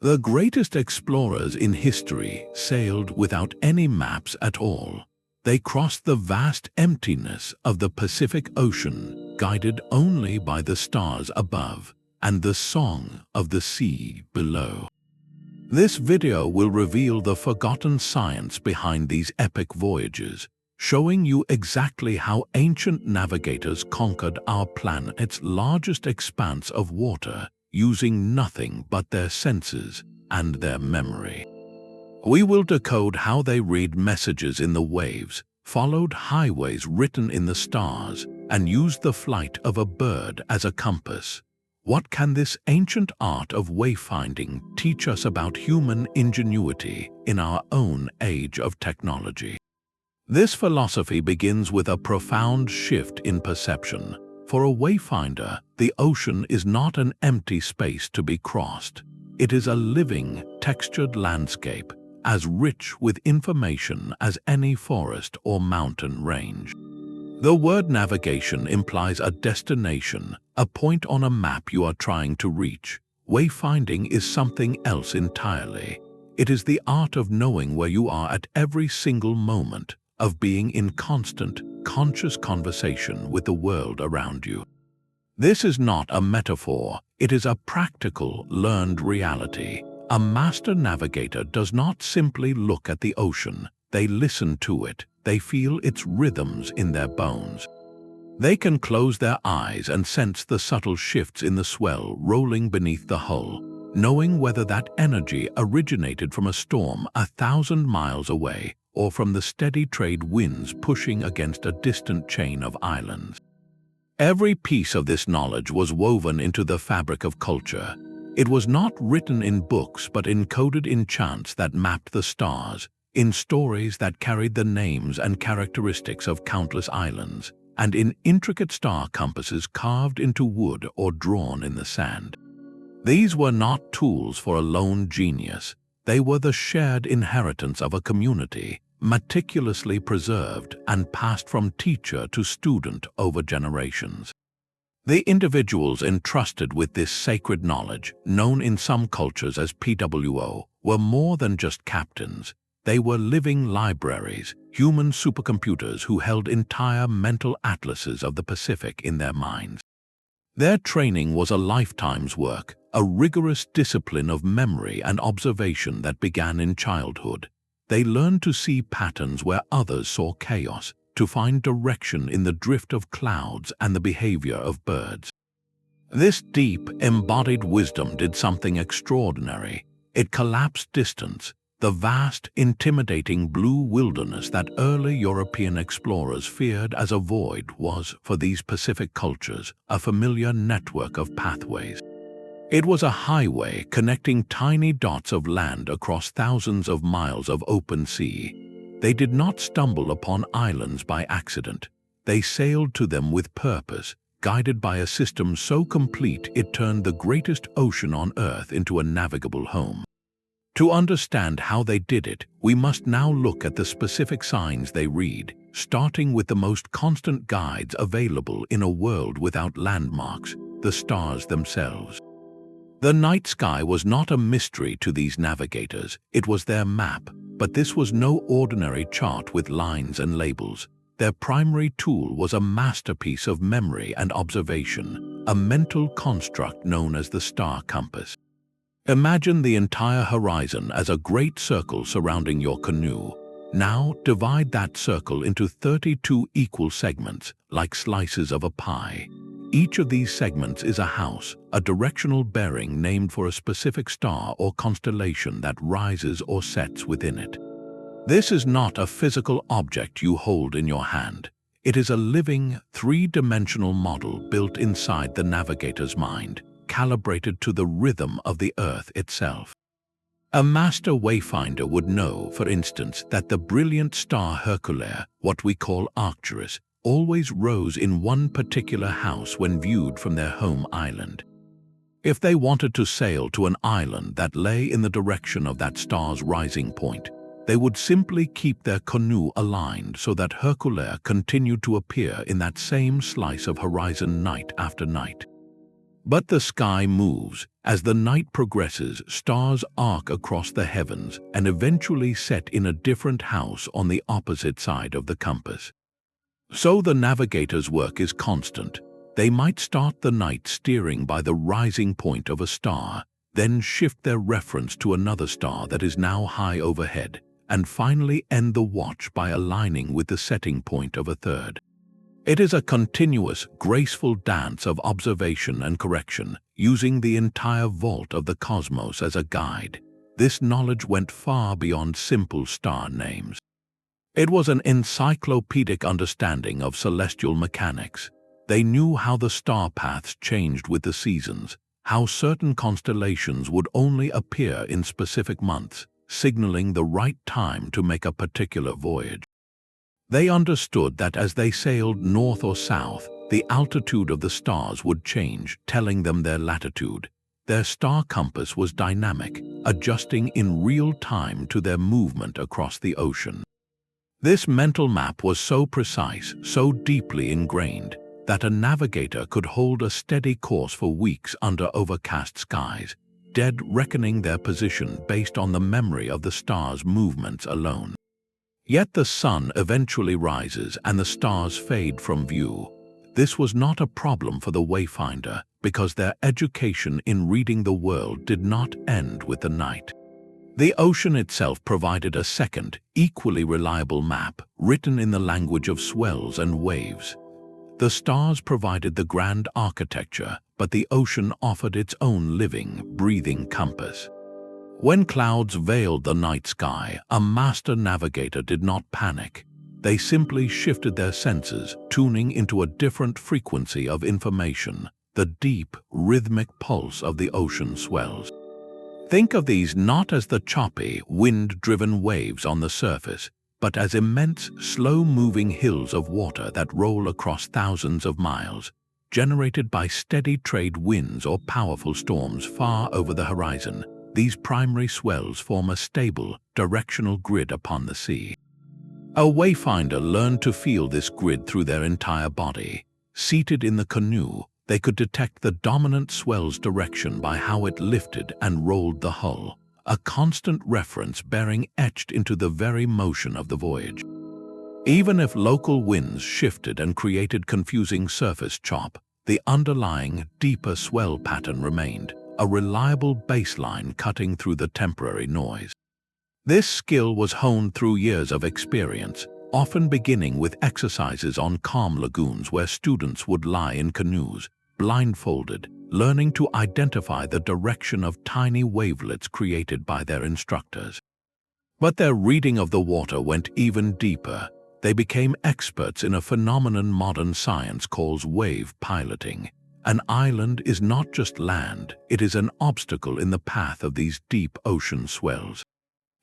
The greatest explorers in history sailed without any maps at all. They crossed the vast emptiness of the Pacific Ocean, guided only by the stars above and the song of the sea below. This video will reveal the forgotten science behind these epic voyages, showing you exactly how ancient navigators conquered our planet's largest expanse of water, using nothing but their senses and their memory. We will decode how they read messages in the waves, followed highways written in the stars, and used the flight of a bird as a compass. What can this ancient art of wayfinding teach us about human ingenuity in our own age of technology? This philosophy begins with a profound shift in perception. For a wayfinder, the ocean is not an empty space to be crossed. It is a living, textured landscape, as rich with information as any forest or mountain range. The word navigation implies a destination, a point on a map you are trying to reach. Wayfinding is something else entirely. It is the art of knowing where you are at every single moment, of being in constant, conscious conversation with the world around you. This is not a metaphor, it is a practical, learned reality. A master navigator does not simply look at the ocean, they listen to it, they feel its rhythms in their bones. They can close their eyes and sense the subtle shifts in the swell rolling beneath the hull, knowing whether that energy originated from a storm 1,000 miles away or from the steady trade winds pushing against a distant chain of islands. Every piece of this knowledge was woven into the fabric of culture. It was not written in books but encoded in chants that mapped the stars, in stories that carried the names and characteristics of countless islands, and in intricate star compasses carved into wood or drawn in the sand. These were not tools for a lone genius. They were the shared inheritance of a community, meticulously preserved and passed from teacher to student over generations. The individuals entrusted with this sacred knowledge, known in some cultures as PWO, were more than just captains. They were living libraries, human supercomputers who held entire mental atlases of the Pacific in their minds. Their training was a lifetime's work, a rigorous discipline of memory and observation that began in childhood. They learned to see patterns where others saw chaos, to find direction in the drift of clouds and the behavior of birds. This deep, embodied wisdom did something extraordinary. It collapsed distance. The vast, intimidating blue wilderness that early European explorers feared as a void was, for these Pacific cultures, a familiar network of pathways. It was a highway connecting tiny dots of land across thousands of miles of open sea. They did not stumble upon islands by accident. They sailed to them with purpose, guided by a system so complete it turned the greatest ocean on Earth into a navigable home. To understand how they did it, we must now look at the specific signs they read, starting with the most constant guides available in a world without landmarks, the stars themselves. The night sky was not a mystery to these navigators, it was their map, but this was no ordinary chart with lines and labels. Their primary tool was a masterpiece of memory and observation, a mental construct known as the star compass. Imagine the entire horizon as a great circle surrounding your canoe. Now divide that circle into 32 equal segments, like slices of a pie. Each of these segments is a house, a directional bearing named for a specific star or constellation that rises or sets within it. This is not a physical object you hold in your hand. It is a living, three-dimensional model built inside the navigator's mind, calibrated to the rhythm of the Earth itself. A master wayfinder would know, for instance, that the brilliant star Hokule'a, what we call Arcturus, always rose in one particular house when viewed from their home island. If they wanted to sail to an island that lay in the direction of that star's rising point, they would simply keep their canoe aligned so that Hokule'a continued to appear in that same slice of horizon night after night. But the sky moves, As the night progresses, stars arc across the heavens and eventually set in a different house on the opposite side of the compass. So the navigator's work is constant. They might start the night steering by the rising point of a star, then shift their reference to another star that is now high overhead, and finally end the watch by aligning with the setting point of a third. It is a continuous, graceful dance of observation and correction, using the entire vault of the cosmos as a guide. This knowledge went far beyond simple star names. It was an encyclopedic understanding of celestial mechanics. They knew how the star paths changed with the seasons, how certain constellations would only appear in specific months, signaling the right time to make a particular voyage. They understood that as they sailed north or south, the altitude of the stars would change, telling them their latitude. Their star compass was dynamic, adjusting in real time to their movement across the ocean. This mental map was so precise, so deeply ingrained, that a navigator could hold a steady course for weeks under overcast skies, dead reckoning their position based on the memory of the stars' movements alone. Yet the sun eventually rises and the stars fade from view. This was not a problem for the wayfinder, because their education in reading the world did not end with the night. The ocean itself provided a second, equally reliable map, written in the language of swells and waves. The stars provided the grand architecture, but the ocean offered its own living, breathing compass. When clouds veiled the night sky, a master navigator did not panic. They simply shifted their senses, tuning into a different frequency of information, the deep, rhythmic pulse of the ocean swells. Think of these not as the choppy, wind-driven waves on the surface, but as immense, slow-moving hills of water that roll across thousands of miles, generated by steady trade winds or powerful storms far over the horizon. These primary swells form a stable, directional grid upon the sea. A wayfinder learned to feel this grid through their entire body. Seated in the canoe, they could detect the dominant swell's direction by how it lifted and rolled the hull, a constant reference bearing etched into the very motion of the voyage. Even if local winds shifted and created confusing surface chop, the underlying, deeper swell pattern remained, a reliable baseline cutting through the temporary noise. This skill was honed through years of experience, often beginning with exercises on calm lagoons where students would lie in canoes, blindfolded, learning to identify the direction of tiny wavelets created by their instructors. But their reading of the water went even deeper. They became experts in a phenomenon modern science calls wave piloting. An island is not just land, it is an obstacle in the path of these deep ocean swells.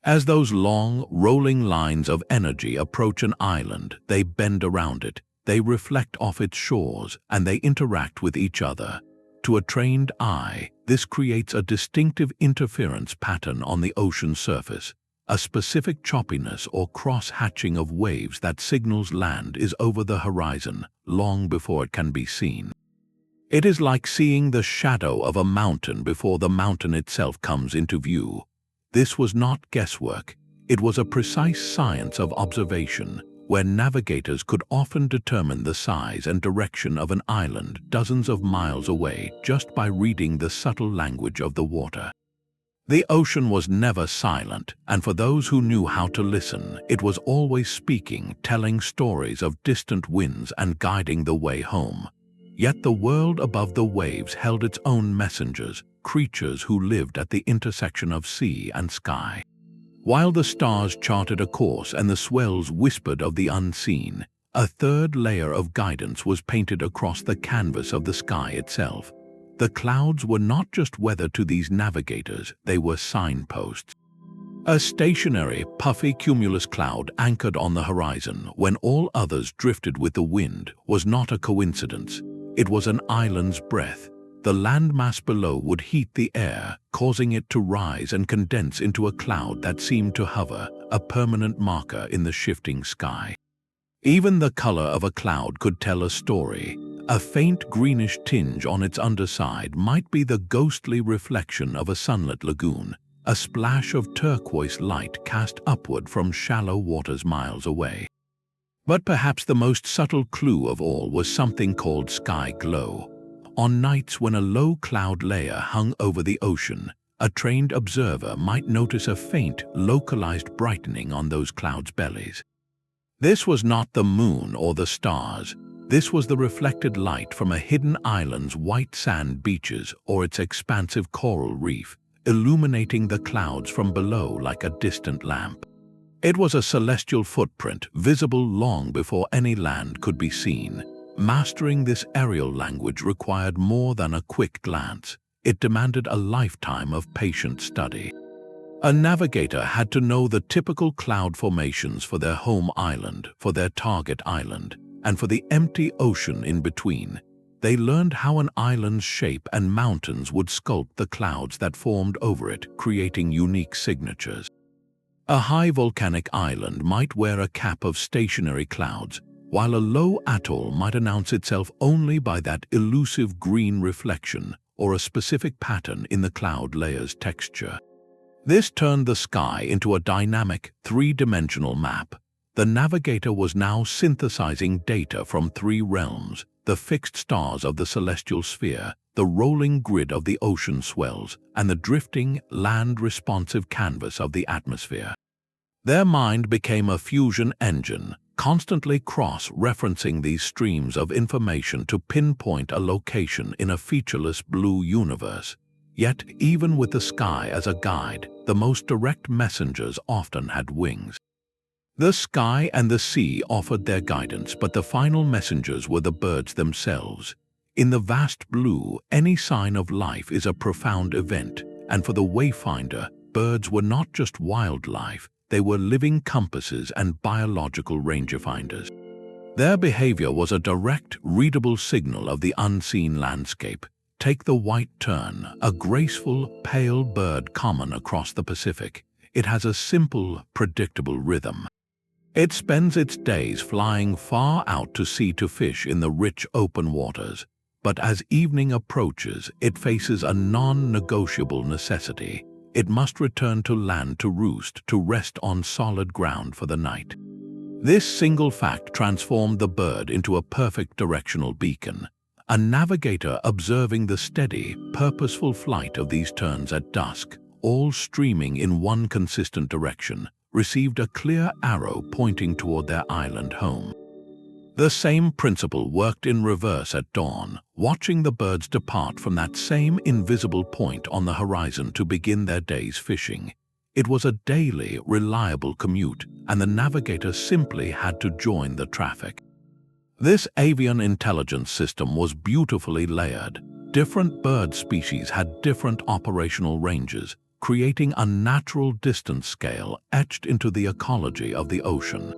As those long, rolling lines of energy approach an island, they bend around it, they reflect off its shores, and they interact with each other. To a trained eye, this creates a distinctive interference pattern on the ocean surface, a specific choppiness or cross-hatching of waves that signals land is over the horizon long before it can be seen. It is like seeing the shadow of a mountain before the mountain itself comes into view. This was not guesswork. It was a precise science of observation, where navigators could often determine the size and direction of an island dozens of miles away just by reading the subtle language of the water. The ocean was never silent, and for those who knew how to listen, it was always speaking, telling stories of distant winds and guiding the way home. Yet the world above the waves held its own messengers, creatures who lived at the intersection of sea and sky. While the stars charted a course and the swells whispered of the unseen, a third layer of guidance was painted across the canvas of the sky itself. The clouds were not just weather to these navigators, they were signposts. A stationary, puffy cumulus cloud anchored on the horizon when all others drifted with the wind was not a coincidence. It was an island's breath. The landmass below would heat the air, causing it to rise and condense into a cloud that seemed to hover, a permanent marker in the shifting sky. Even the color of a cloud could tell a story. A faint greenish tinge on its underside might be the ghostly reflection of a sunlit lagoon, a splash of turquoise light cast upward from shallow waters miles away. But perhaps the most subtle clue of all was something called sky glow. On nights when a low cloud layer hung over the ocean, a trained observer might notice a faint, localized brightening on those clouds' bellies. This was not the moon or the stars. This was the reflected light from a hidden island's white sand beaches or its expansive coral reef, illuminating the clouds from below like a distant lamp. It was a celestial footprint, visible long before any land could be seen. Mastering this aerial language required more than a quick glance. It demanded a lifetime of patient study. A navigator had to know the typical cloud formations for their home island, for their target island, and for the empty ocean in between. They learned how an island's shape and mountains would sculpt the clouds that formed over it, creating unique signatures. A high volcanic island might wear a cap of stationary clouds, while a low atoll might announce itself only by that elusive green reflection or a specific pattern in the cloud layer's texture. This turned the sky into a dynamic, three-dimensional map. The navigator was now synthesizing data from three realms: the fixed stars of the celestial sphere, the rolling grid of the ocean swells, and the drifting, land-responsive canvas of the atmosphere. Their mind became a fusion engine, constantly cross-referencing these streams of information to pinpoint a location in a featureless blue universe. Yet, even with the sky as a guide, the most direct messengers often had wings. The sky and the sea offered their guidance, but the final messengers were the birds themselves. In the vast blue, any sign of life is a profound event, and for the wayfinder, birds were not just wildlife, they were living compasses and biological rangerfinders. Their behavior was a direct, readable signal of the unseen landscape. Take the white tern, a graceful, pale bird common across the Pacific. It has a simple, predictable rhythm. It spends its days flying far out to sea to fish in the rich open waters. But as evening approaches, it faces a non-negotiable necessity. It must return to land to roost, to rest on solid ground for the night. This single fact transformed the bird into a perfect directional beacon. A navigator observing the steady, purposeful flight of these terns at dusk, all streaming in one consistent direction, received a clear arrow pointing toward their island home. The same principle worked in reverse at dawn, watching the birds depart from that same invisible point on the horizon to begin their day's fishing. It was a daily, reliable commute, and the navigator simply had to join the traffic. This avian intelligence system was beautifully layered. Different bird species had different operational ranges, creating a natural distance scale etched into the ecology of the ocean.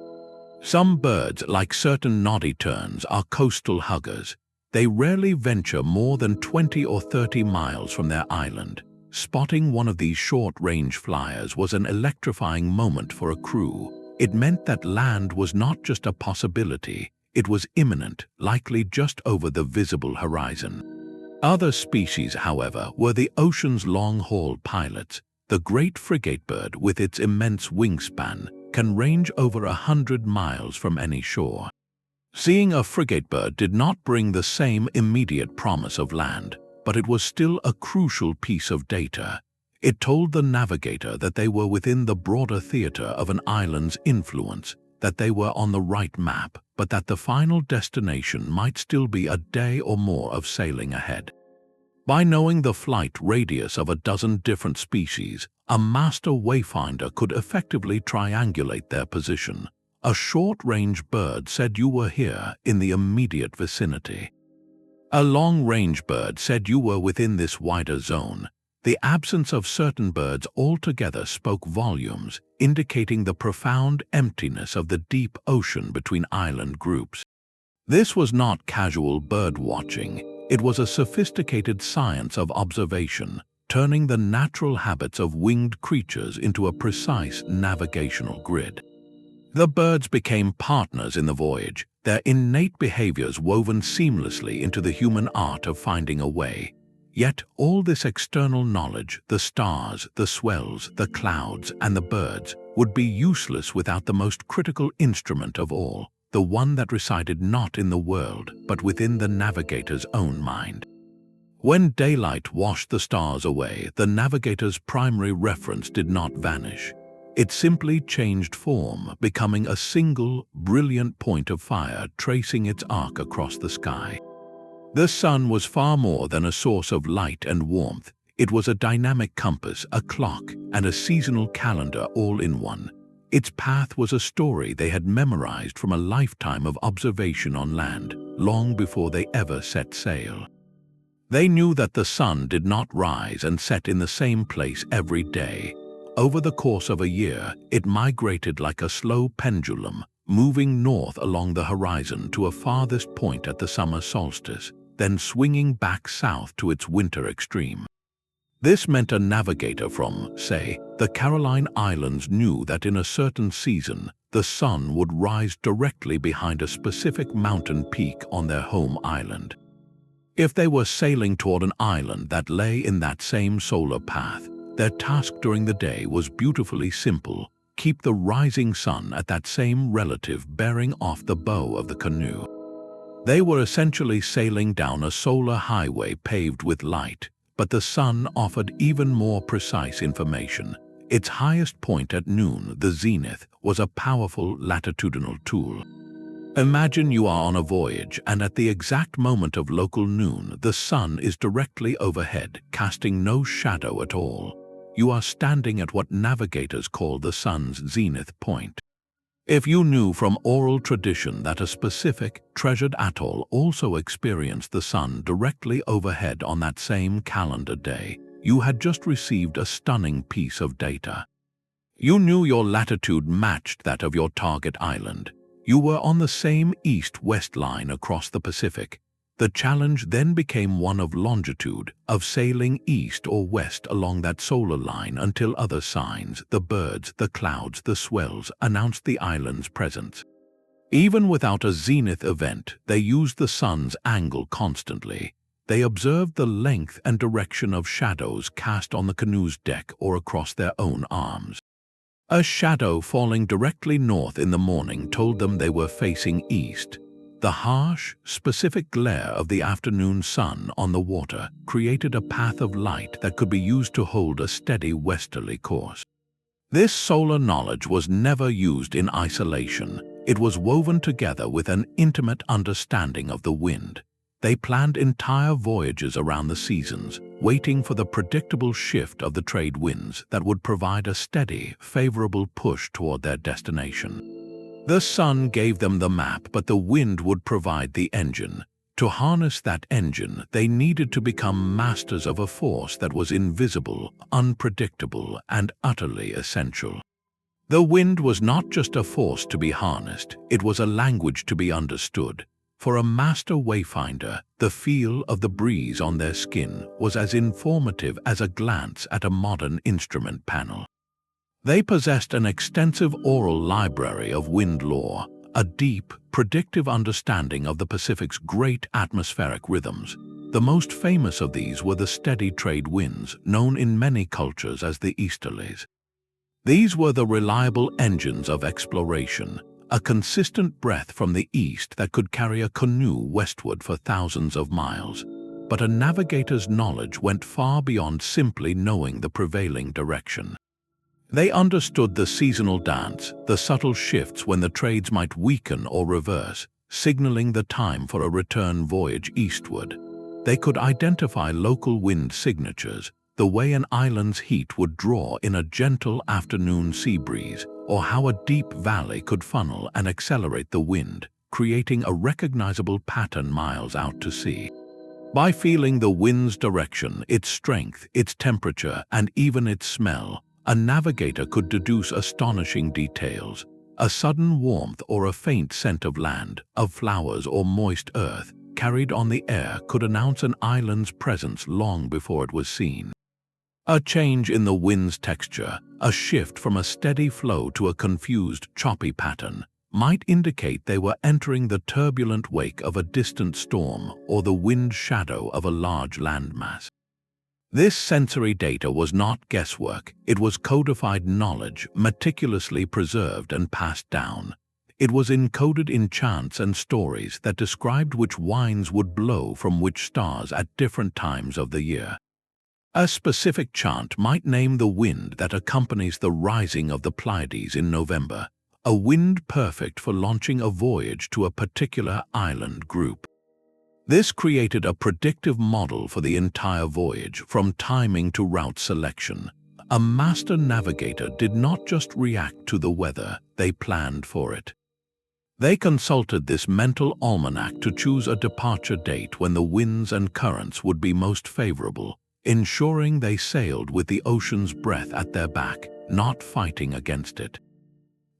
Some birds, like certain noddy terns, are coastal huggers. They rarely venture more than 20 or 30 miles from their island. Spotting one of these short-range flyers was an electrifying moment for a crew. It meant that land was not just a possibility, it was imminent, likely just over the visible horizon. Other species, however, were the ocean's long-haul pilots. The great frigate bird, with its immense wingspan, can range over 100 miles from any shore. Seeing a frigate bird did not bring the same immediate promise of land, but it was still a crucial piece of data. It told the navigator that they were within the broader theater of an island's influence, that they were on the right map, but that the final destination might still be a day or more of sailing ahead. By knowing the flight radius of a dozen different species, a master wayfinder could effectively triangulate their position. A short-range bird said you were here in the immediate vicinity. A long-range bird said you were within this wider zone. The absence of certain birds altogether spoke volumes, indicating the profound emptiness of the deep ocean between island groups. This was not casual bird watching. It was a sophisticated science of observation, turning the natural habits of winged creatures into a precise navigational grid. The birds became partners in the voyage. their innate behaviors woven seamlessly into the human art of finding a way. Yet all this external knowledge, the stars, the swells, the clouds, and the birds, would be useless without the most critical instrument of all, the one that resided not in the world, but within the navigator's own mind. When daylight washed the stars away, the navigator's primary reference did not vanish. It simply changed form, becoming a single, brilliant point of fire tracing its arc across the sky. The sun was far more than a source of light and warmth. It was a dynamic compass, a clock, and a seasonal calendar all in one. Its path was a story they had memorized from a lifetime of observation on land, long before they ever set sail. They knew that the sun did not rise and set in the same place every day. Over the course of a year, it migrated like a slow pendulum, moving north along the horizon to a farthest point at the summer solstice, then swinging back south to its winter extreme. This meant a navigator from, say, the Caroline Islands knew that in a certain season, the sun would rise directly behind a specific mountain peak on their home island. If they were sailing toward an island that lay in that same solar path, their task during the day was beautifully simple: keep the rising sun at that same relative bearing off the bow of the canoe. They were essentially sailing down a solar highway paved with light, but the sun offered even more precise information. Its highest point at noon, the zenith, was a powerful latitudinal tool. Imagine you are on a voyage, and at the exact moment of local noon, the sun is directly overhead, casting no shadow at all. You are standing at what navigators call the sun's zenith point. If you knew from oral tradition that a specific, treasured atoll also experienced the sun directly overhead on that same calendar day, you had just received a stunning piece of data. You knew your latitude matched that of your target island. You were on the same east-west line across the Pacific. The challenge then became one of longitude, of sailing east or west along that solar line until other signs, the birds, the clouds, the swells, announced the island's presence. Even without a zenith event, they used the sun's angle constantly. They observed the length and direction of shadows cast on the canoe's deck or across their own arms. A shadow falling directly north in the morning told them they were facing east. The harsh, specific glare of the afternoon sun on the water created a path of light that could be used to hold a steady westerly course. This solar knowledge was never used in isolation. It was woven together with an intimate understanding of the wind. They planned entire voyages around the seasons, waiting for the predictable shift of the trade winds that would provide a steady, favorable push toward their destination. The sun gave them the map, but the wind would provide the engine. To harness that engine, they needed to become masters of a force that was invisible, unpredictable, and utterly essential. The wind was not just a force to be harnessed, it was a language to be understood. For a master wayfinder, the feel of the breeze on their skin was as informative as a glance at a modern instrument panel. They possessed an extensive oral library of wind lore, a deep, predictive understanding of the Pacific's great atmospheric rhythms. The most famous of these were the steady trade winds, known in many cultures as the easterlies. These were the reliable engines of exploration, a consistent breath from the east that could carry a canoe westward for thousands of miles. But a navigator's knowledge went far beyond simply knowing the prevailing direction. They understood the seasonal dance, the subtle shifts when the trades might weaken or reverse, signaling the time for a return voyage eastward. They could identify local wind signatures, the way an island's heat would draw in a gentle afternoon sea breeze, or how a deep valley could funnel and accelerate the wind, creating a recognizable pattern miles out to sea. By feeling the wind's direction, its strength, its temperature, and even its smell, a navigator could deduce astonishing details. A sudden warmth or a faint scent of land, of flowers or moist earth, carried on the air could announce an island's presence long before it was seen. A change in the wind's texture, a shift from a steady flow to a confused, choppy pattern, might indicate they were entering the turbulent wake of a distant storm or the wind shadow of a large landmass. This sensory data was not guesswork, it was codified knowledge, meticulously preserved and passed down. It was encoded in chants and stories that described which winds would blow from which stars at different times of the year. A specific chant might name the wind that accompanies the rising of the Pleiades in November, a wind perfect for launching a voyage to a particular island group. This created a predictive model for the entire voyage, from timing to route selection. A master navigator did not just react to the weather, they planned for it. They consulted this mental almanac to choose a departure date when the winds and currents would be most favorable, ensuring they sailed with the ocean's breath at their back, not fighting against it.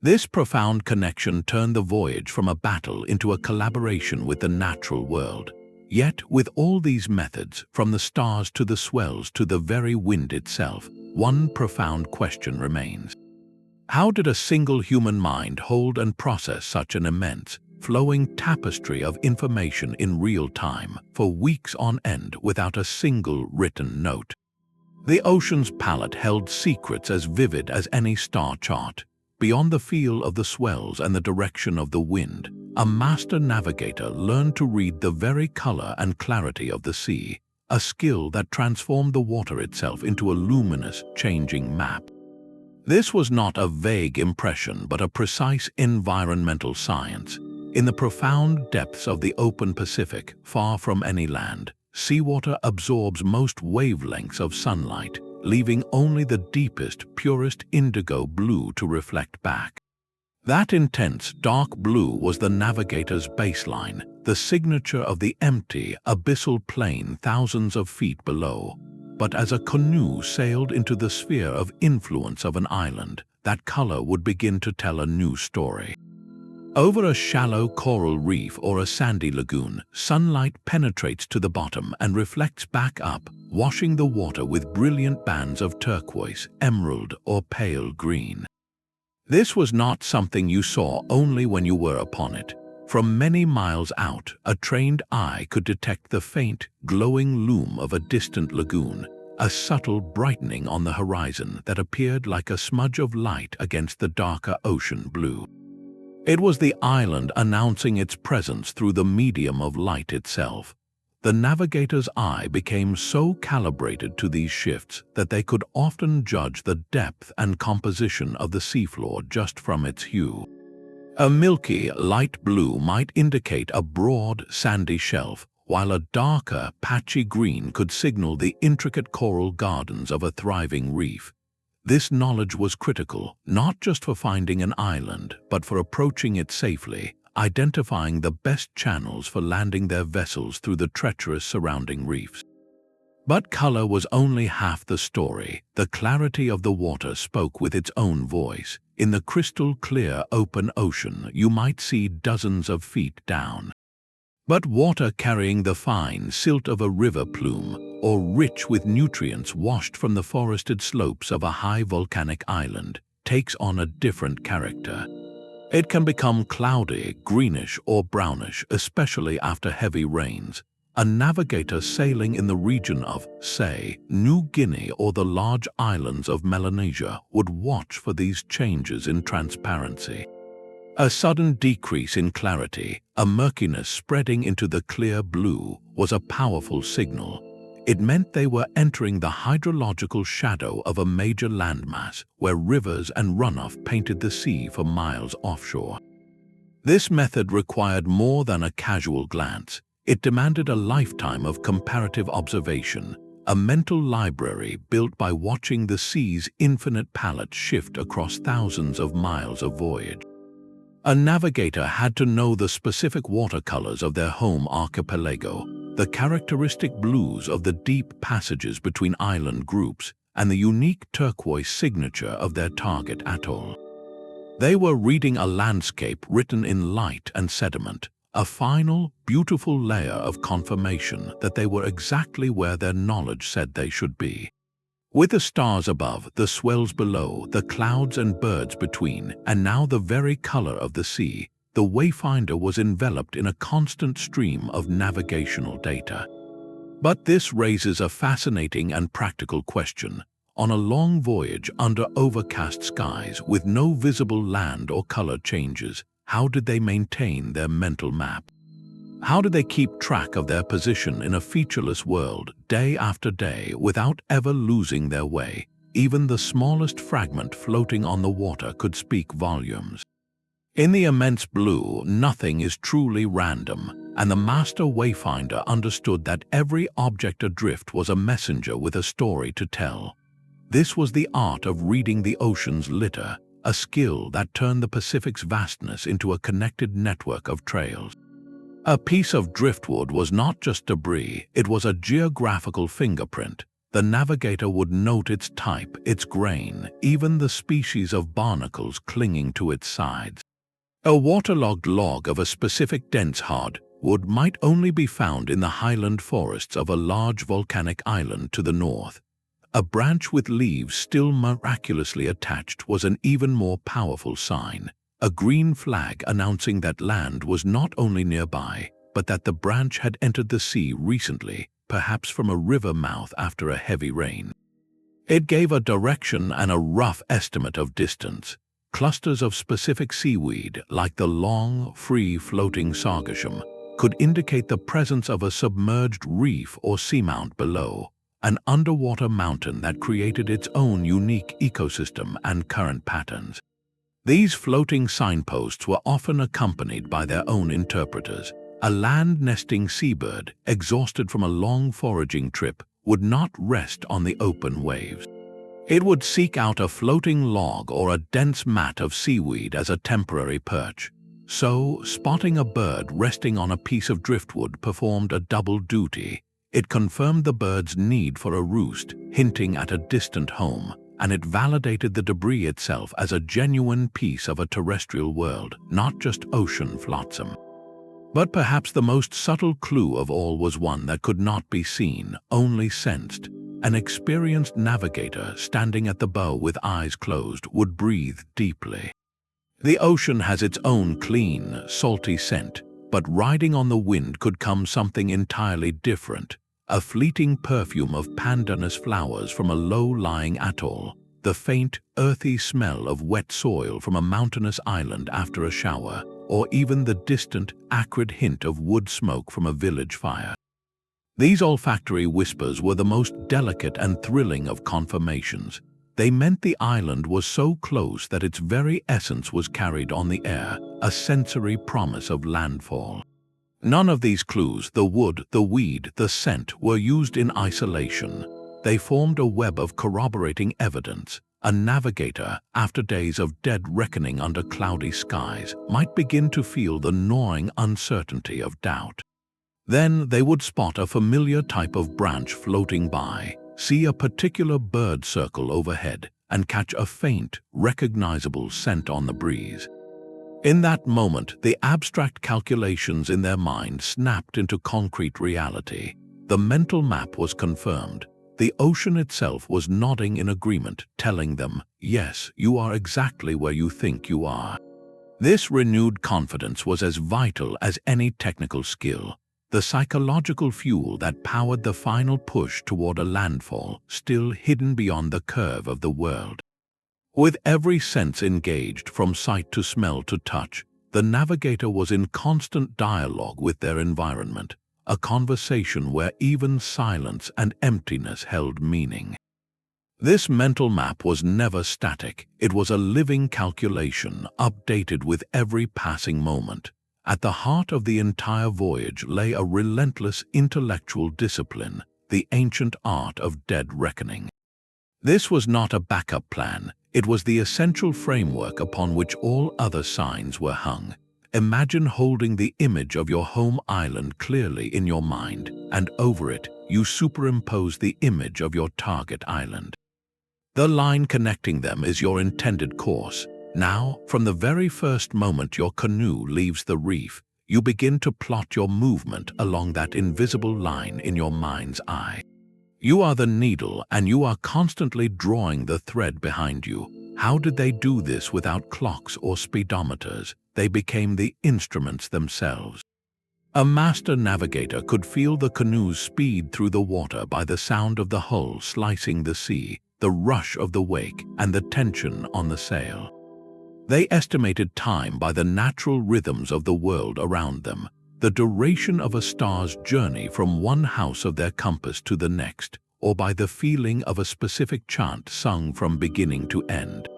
This profound connection turned the voyage from a battle into a collaboration with the natural world. Yet, with all these methods, from the stars to the swells to the very wind itself, one profound question remains. How did a single human mind hold and process such an immense, flowing tapestry of information in real time for weeks on end without a single written note? The ocean's palette held secrets as vivid as any star chart. Beyond the feel of the swells and the direction of the wind, a master navigator learned to read the very color and clarity of the sea, a skill that transformed the water itself into a luminous, changing map. This was not a vague impression, but a precise environmental science. In the profound depths of the open Pacific, far from any land, seawater absorbs most wavelengths of sunlight, leaving only the deepest, purest indigo blue to reflect back. That intense, dark blue was the navigator's baseline, the signature of the empty, abyssal plain thousands of feet below. But as a canoe sailed into the sphere of influence of an island, that color would begin to tell a new story. Over a shallow coral reef or a sandy lagoon, sunlight penetrates to the bottom and reflects back up, washing the water with brilliant bands of turquoise, emerald, or pale green. This was not something you saw only when you were upon it. From many miles out, a trained eye could detect the faint, glowing loom of a distant lagoon, a subtle brightening on the horizon that appeared like a smudge of light against the darker ocean blue. It was the island announcing its presence through the medium of light itself. The navigator's eye became so calibrated to these shifts that they could often judge the depth and composition of the seafloor just from its hue. A milky, light blue might indicate a broad, sandy shelf, while a darker, patchy green could signal the intricate coral gardens of a thriving reef. This knowledge was critical, not just for finding an island, but for approaching it safely, identifying the best channels for landing their vessels through the treacherous surrounding reefs. But color was only half the story. The clarity of the water spoke with its own voice. In the crystal-clear open ocean, you might see dozens of feet down. But water carrying the fine silt of a river plume, or rich with nutrients washed from the forested slopes of a high volcanic island, takes on a different character. It can become cloudy, greenish, or brownish, especially after heavy rains. A navigator sailing in the region of, say, New Guinea or the large islands of Melanesia would watch for these changes in transparency. A sudden decrease in clarity, a murkiness spreading into the clear blue, was a powerful signal. It meant they were entering the hydrological shadow of a major landmass where rivers and runoff painted the sea for miles offshore. This method required more than a casual glance. It demanded a lifetime of comparative observation, a mental library built by watching the sea's infinite palette shift across thousands of miles of voyage. A navigator had to know the specific watercolors of their home archipelago, the characteristic blues of the deep passages between island groups, and the unique turquoise signature of their target atoll. They were reading a landscape written in light and sediment, a final, beautiful layer of confirmation that they were exactly where their knowledge said they should be. With the stars above, the swells below, the clouds and birds between, and now the very color of the sea, the Wayfinder was enveloped in a constant stream of navigational data. But this raises a fascinating and practical question. On a long voyage under overcast skies with no visible land or color changes, how did they maintain their mental map? How did they keep track of their position in a featureless world day after day without ever losing their way? Even the smallest fragment floating on the water could speak volumes. In the immense blue, nothing is truly random, and the master wayfinder understood that every object adrift was a messenger with a story to tell. This was the art of reading the ocean's litter, a skill that turned the Pacific's vastness into a connected network of trails. A piece of driftwood was not just debris, it was a geographical fingerprint. The navigator would note its type, its grain, even the species of barnacles clinging to its sides. A waterlogged log of a specific dense hardwood might only be found in the highland forests of a large volcanic island to the north. A branch with leaves still miraculously attached was an even more powerful sign. A green flag announcing that land was not only nearby, but that the branch had entered the sea recently, perhaps from a river mouth after a heavy rain. It gave a direction and a rough estimate of distance. Clusters of specific seaweed, like the long, free-floating sargassum, could indicate the presence of a submerged reef or seamount below, an underwater mountain that created its own unique ecosystem and current patterns. These floating signposts were often accompanied by their own interpreters. A land-nesting seabird, exhausted from a long foraging trip, would not rest on the open waves. It would seek out a floating log or a dense mat of seaweed as a temporary perch. So, spotting a bird resting on a piece of driftwood performed a double duty. It confirmed the bird's need for a roost, hinting at a distant home, and it validated the debris itself as a genuine piece of a terrestrial world, not just ocean flotsam. But perhaps the most subtle clue of all was one that could not be seen, only sensed. An experienced navigator standing at the bow with eyes closed would breathe deeply. The ocean has its own clean, salty scent, but riding on the wind could come something entirely different. A fleeting perfume of pandanus flowers from a low-lying atoll, the faint, earthy smell of wet soil from a mountainous island after a shower, or even the distant, acrid hint of wood smoke from a village fire. These olfactory whispers were the most delicate and thrilling of confirmations. They meant the island was so close that its very essence was carried on the air, a sensory promise of landfall. None of these clues, the wood, the weed, the scent, were used in isolation. They formed a web of corroborating evidence. A navigator, after days of dead reckoning under cloudy skies, might begin to feel the gnawing uncertainty of doubt. Then they would spot a familiar type of branch floating by, see a particular bird circle overhead, and catch a faint, recognizable scent on the breeze. In that moment, the abstract calculations in their mind snapped into concrete reality. The mental map was confirmed. The ocean itself was nodding in agreement, telling them, yes, you are exactly where you think you are. This renewed confidence was as vital as any technical skill, the psychological fuel that powered the final push toward a landfall, still hidden beyond the curve of the world. With every sense engaged, from sight to smell to touch, the navigator was in constant dialogue with their environment, a conversation where even silence and emptiness held meaning. This mental map was never static. It was a living calculation, updated with every passing moment. At the heart of the entire voyage lay a relentless intellectual discipline, the ancient art of dead reckoning. This was not a backup plan. It was the essential framework upon which all other signs were hung. Imagine holding the image of your home island clearly in your mind, and over it, you superimpose the image of your target island. The line connecting them is your intended course. Now, from the very first moment your canoe leaves the reef, you begin to plot your movement along that invisible line in your mind's eye. You are the needle and you are constantly drawing the thread behind you. How did they do this without clocks or speedometers? They became the instruments themselves. A master navigator could feel the canoe's speed through the water by the sound of the hull slicing the sea, the rush of the wake, and the tension on the sail. They estimated time by the natural rhythms of the world around them, the duration of a star's journey from one house of their compass to the next, or by the feeling of a specific chant sung from beginning to end.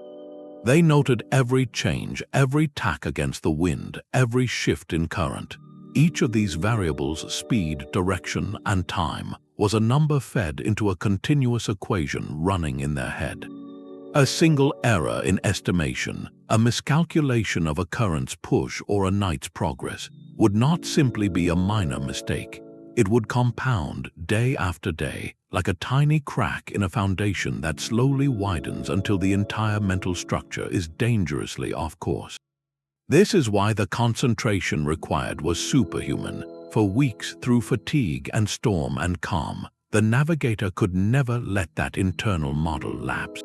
They noted every change, every tack against the wind, every shift in current. Each of these variables, speed, direction, and time, was a number fed into a continuous equation running in their head. A single error in estimation, a miscalculation of a current's push or a night's progress, would not simply be a minor mistake. It would compound day after day, like a tiny crack in a foundation that slowly widens until the entire mental structure is dangerously off course. This is why the concentration required was superhuman. For weeks, through fatigue and storm and calm, the navigator could never let that internal model lapse.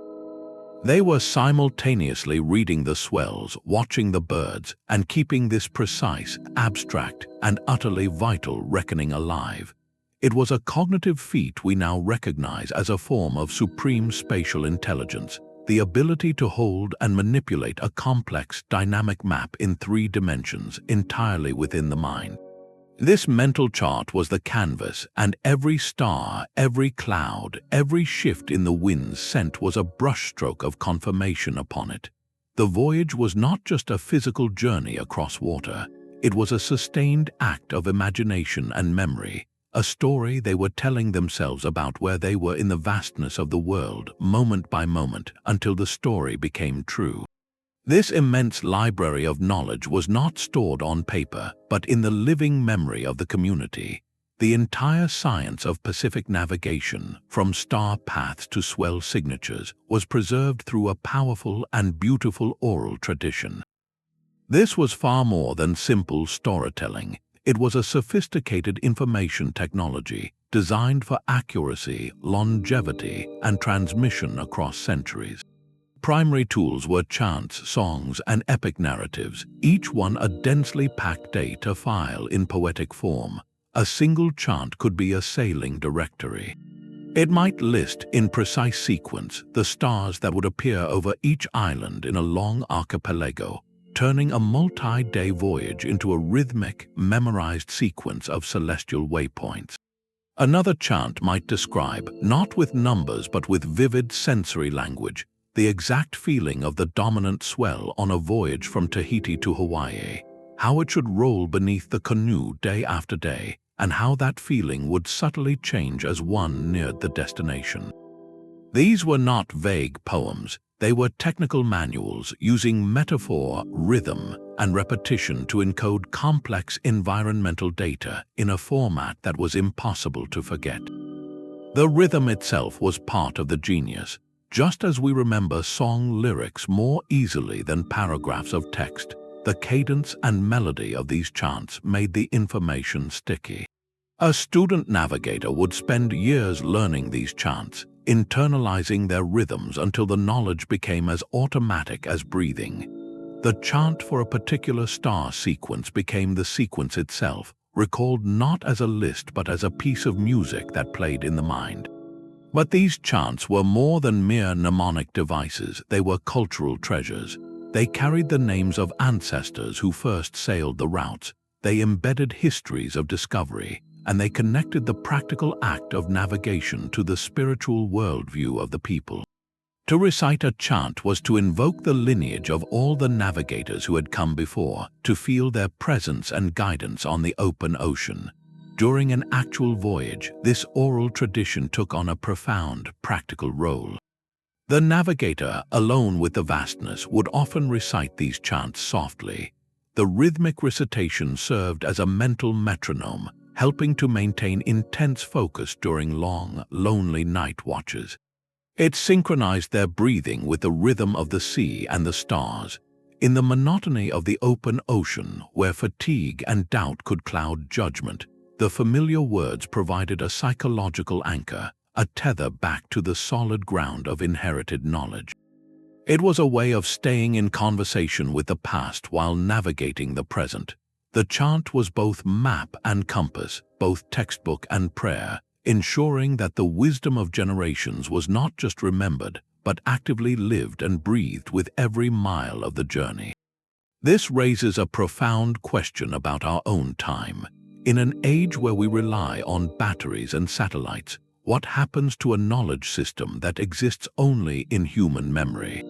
They were simultaneously reading the swells, watching the birds, and keeping this precise, abstract, and utterly vital reckoning alive. It was a cognitive feat we now recognize as a form of supreme spatial intelligence, the ability to hold and manipulate a complex, dynamic map in 3 dimensions entirely within the mind. This mental chart was the canvas, and every star, every cloud, every shift in the wind's scent was a brushstroke of confirmation upon it. The voyage was not just a physical journey across water, it was a sustained act of imagination and memory, a story they were telling themselves about where they were in the vastness of the world, moment by moment, until the story became true. This immense library of knowledge was not stored on paper, but in the living memory of the community. The entire science of Pacific navigation, from star paths to swell signatures, was preserved through a powerful and beautiful oral tradition. This was far more than simple storytelling. It was a sophisticated information technology designed for accuracy, longevity, and transmission across centuries. Primary tools were chants, songs, and epic narratives, each one a densely packed data file in poetic form. A single chant could be a sailing directory. It might list, in precise sequence, the stars that would appear over each island in a long archipelago, turning a multi-day voyage into a rhythmic, memorized sequence of celestial waypoints. Another chant might describe, not with numbers but with vivid sensory language, the exact feeling of the dominant swell on a voyage from Tahiti to Hawaii, how it should roll beneath the canoe day after day, and how that feeling would subtly change as one neared the destination. These were not vague poems, they were technical manuals using metaphor, rhythm, and repetition to encode complex environmental data in a format that was impossible to forget. The rhythm itself was part of the genius. Just as we remember song lyrics more easily than paragraphs of text, the cadence and melody of these chants made the information sticky. A student navigator would spend years learning these chants, internalizing their rhythms until the knowledge became as automatic as breathing. The chant for a particular star sequence became the sequence itself, recalled not as a list but as a piece of music that played in the mind. But these chants were more than mere mnemonic devices, they were cultural treasures. They carried the names of ancestors who first sailed the routes, they embedded histories of discovery, and they connected the practical act of navigation to the spiritual worldview of the people. To recite a chant was to invoke the lineage of all the navigators who had come before, to feel their presence and guidance on the open ocean. During an actual voyage, this oral tradition took on a profound, practical role. The navigator, alone with the vastness, would often recite these chants softly. The rhythmic recitation served as a mental metronome, helping to maintain intense focus during long, lonely night watches. It synchronized their breathing with the rhythm of the sea and the stars. In the monotony of the open ocean, where fatigue and doubt could cloud judgment, the familiar words provided a psychological anchor, a tether back to the solid ground of inherited knowledge. It was a way of staying in conversation with the past while navigating the present. The chant was both map and compass, both textbook and prayer, ensuring that the wisdom of generations was not just remembered, but actively lived and breathed with every mile of the journey. This raises a profound question about our own time. In an age where we rely on batteries and satellites, what happens to a knowledge system that exists only in human memory?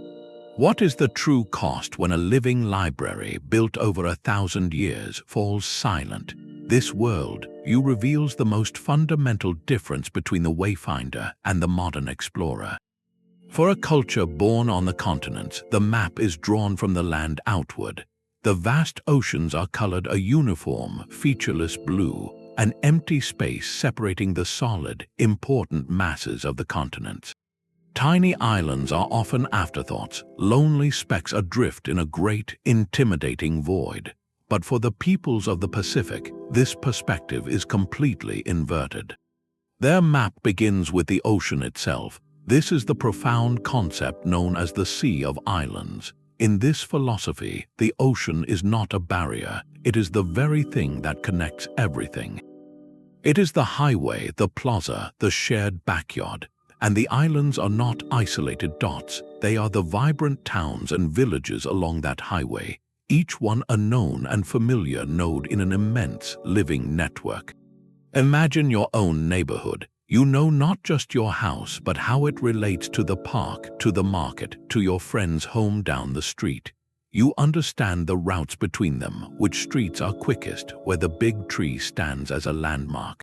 What is the true cost when a living library built over 1,000 years falls silent? This world view reveals the most fundamental difference between the wayfinder and the modern explorer. For a culture born on the continents, the map is drawn from the land outward. The vast oceans are colored a uniform, featureless blue, an empty space separating the solid, important masses of the continents. Tiny islands are often afterthoughts, lonely specks adrift in a great, intimidating void. But for the peoples of the Pacific, this perspective is completely inverted. Their map begins with the ocean itself. This is the profound concept known as the Sea of Islands. In this philosophy, the ocean is not a barrier, it is the very thing that connects everything. It is the highway, the plaza, the shared backyard. And the islands are not isolated dots, they are the vibrant towns and villages along that highway, each one a known and familiar node in an immense living network. Imagine your own neighborhood. You know not just your house, but how it relates to the park, to the market, to your friend's home down the street. You understand the routes between them, which streets are quickest, where the big tree stands as a landmark.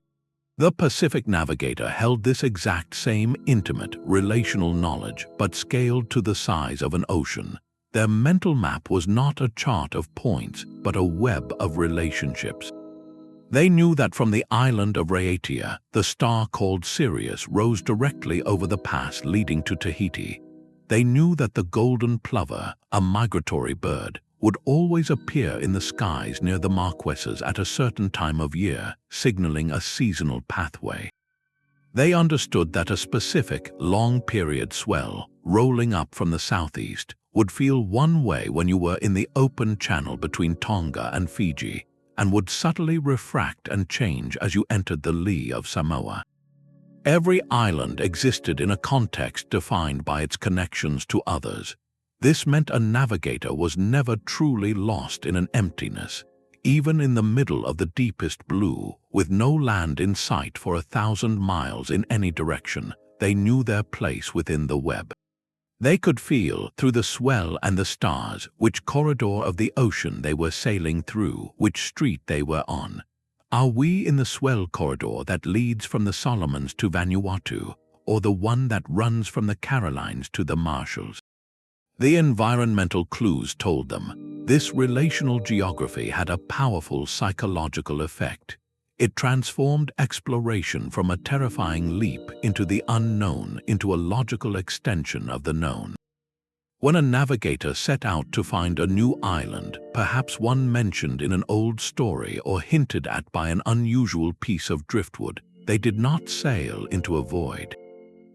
The Pacific navigator held this exact same intimate, relational knowledge, but scaled to the size of an ocean. Their mental map was not a chart of points, but a web of relationships. They knew that from the island of Raiatea, the star called Sirius rose directly over the pass leading to Tahiti. They knew that the golden plover, a migratory bird, would always appear in the skies near the Marquesas at a certain time of year, signaling a seasonal pathway. They understood that a specific, long-period swell, rolling up from the southeast, would feel one way when you were in the open channel between Tonga and Fiji, and would subtly refract and change as you entered the lee of Samoa. Every island existed in a context defined by its connections to others. This meant a navigator was never truly lost in an emptiness. Even in the middle of the deepest blue, with no land in sight for 1,000 miles in any direction, they knew their place within the web. They could feel, through the swell and the stars, which corridor of the ocean they were sailing through, which street they were on. Are we in the swell corridor that leads from the Solomons to Vanuatu, or the one that runs from the Carolines to the Marshalls? The environmental clues told them. This relational geography had a powerful psychological effect. It transformed exploration from a terrifying leap into the unknown into a logical extension of the known. When a navigator set out to find a new island, perhaps one mentioned in an old story or hinted at by an unusual piece of driftwood, they did not sail into a void.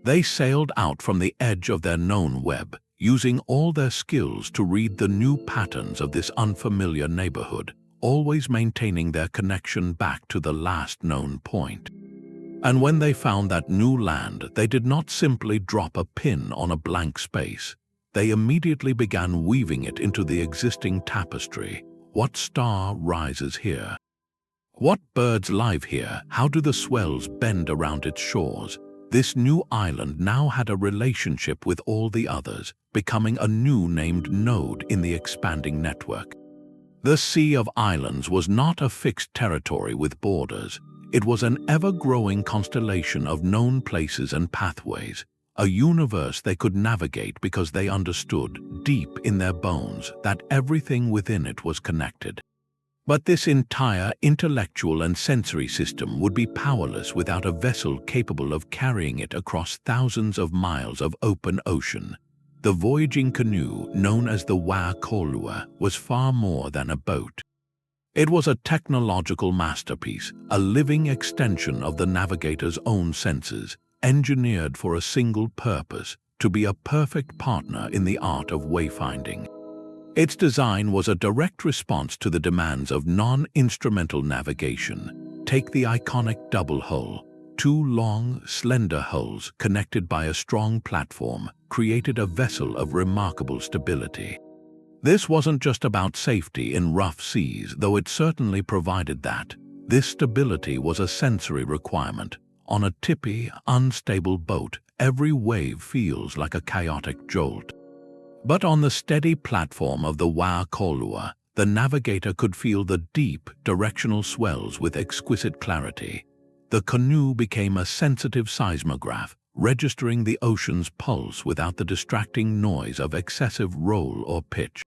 They sailed out from the edge of their known web, using all their skills to read the new patterns of this unfamiliar neighborhood, always maintaining their connection back to the last known point. And when they found that new land, they did not simply drop a pin on a blank space. They immediately began weaving it into the existing tapestry. What star rises here? What birds live here? How do the swells bend around its shores? This new island now had a relationship with all the others, becoming a new named node in the expanding network. The Sea of Islands was not a fixed territory with borders. It was an ever-growing constellation of known places and pathways, a universe they could navigate because they understood, deep in their bones, that everything within it was connected. But this entire intellectual and sensory system would be powerless without a vessel capable of carrying it across thousands of miles of open ocean. The voyaging canoe, known as the Hokule'a, was far more than a boat. It was a technological masterpiece, a living extension of the navigator's own senses. engineered for a single purpose: to be a perfect partner in the art of wayfinding. Its design was a direct response to the demands of non-instrumental navigation. Take the iconic double hull. Two long, slender hulls connected by a strong platform created a vessel of remarkable stability. This wasn't just about safety in rough seas, though it certainly provided that. This stability was a sensory requirement. On a tippy, unstable boat, every wave feels like a chaotic jolt. But on the steady platform of the Hokule'a, the navigator could feel the deep, directional swells with exquisite clarity. The canoe became a sensitive seismograph, registering the ocean's pulse without the distracting noise of excessive roll or pitch.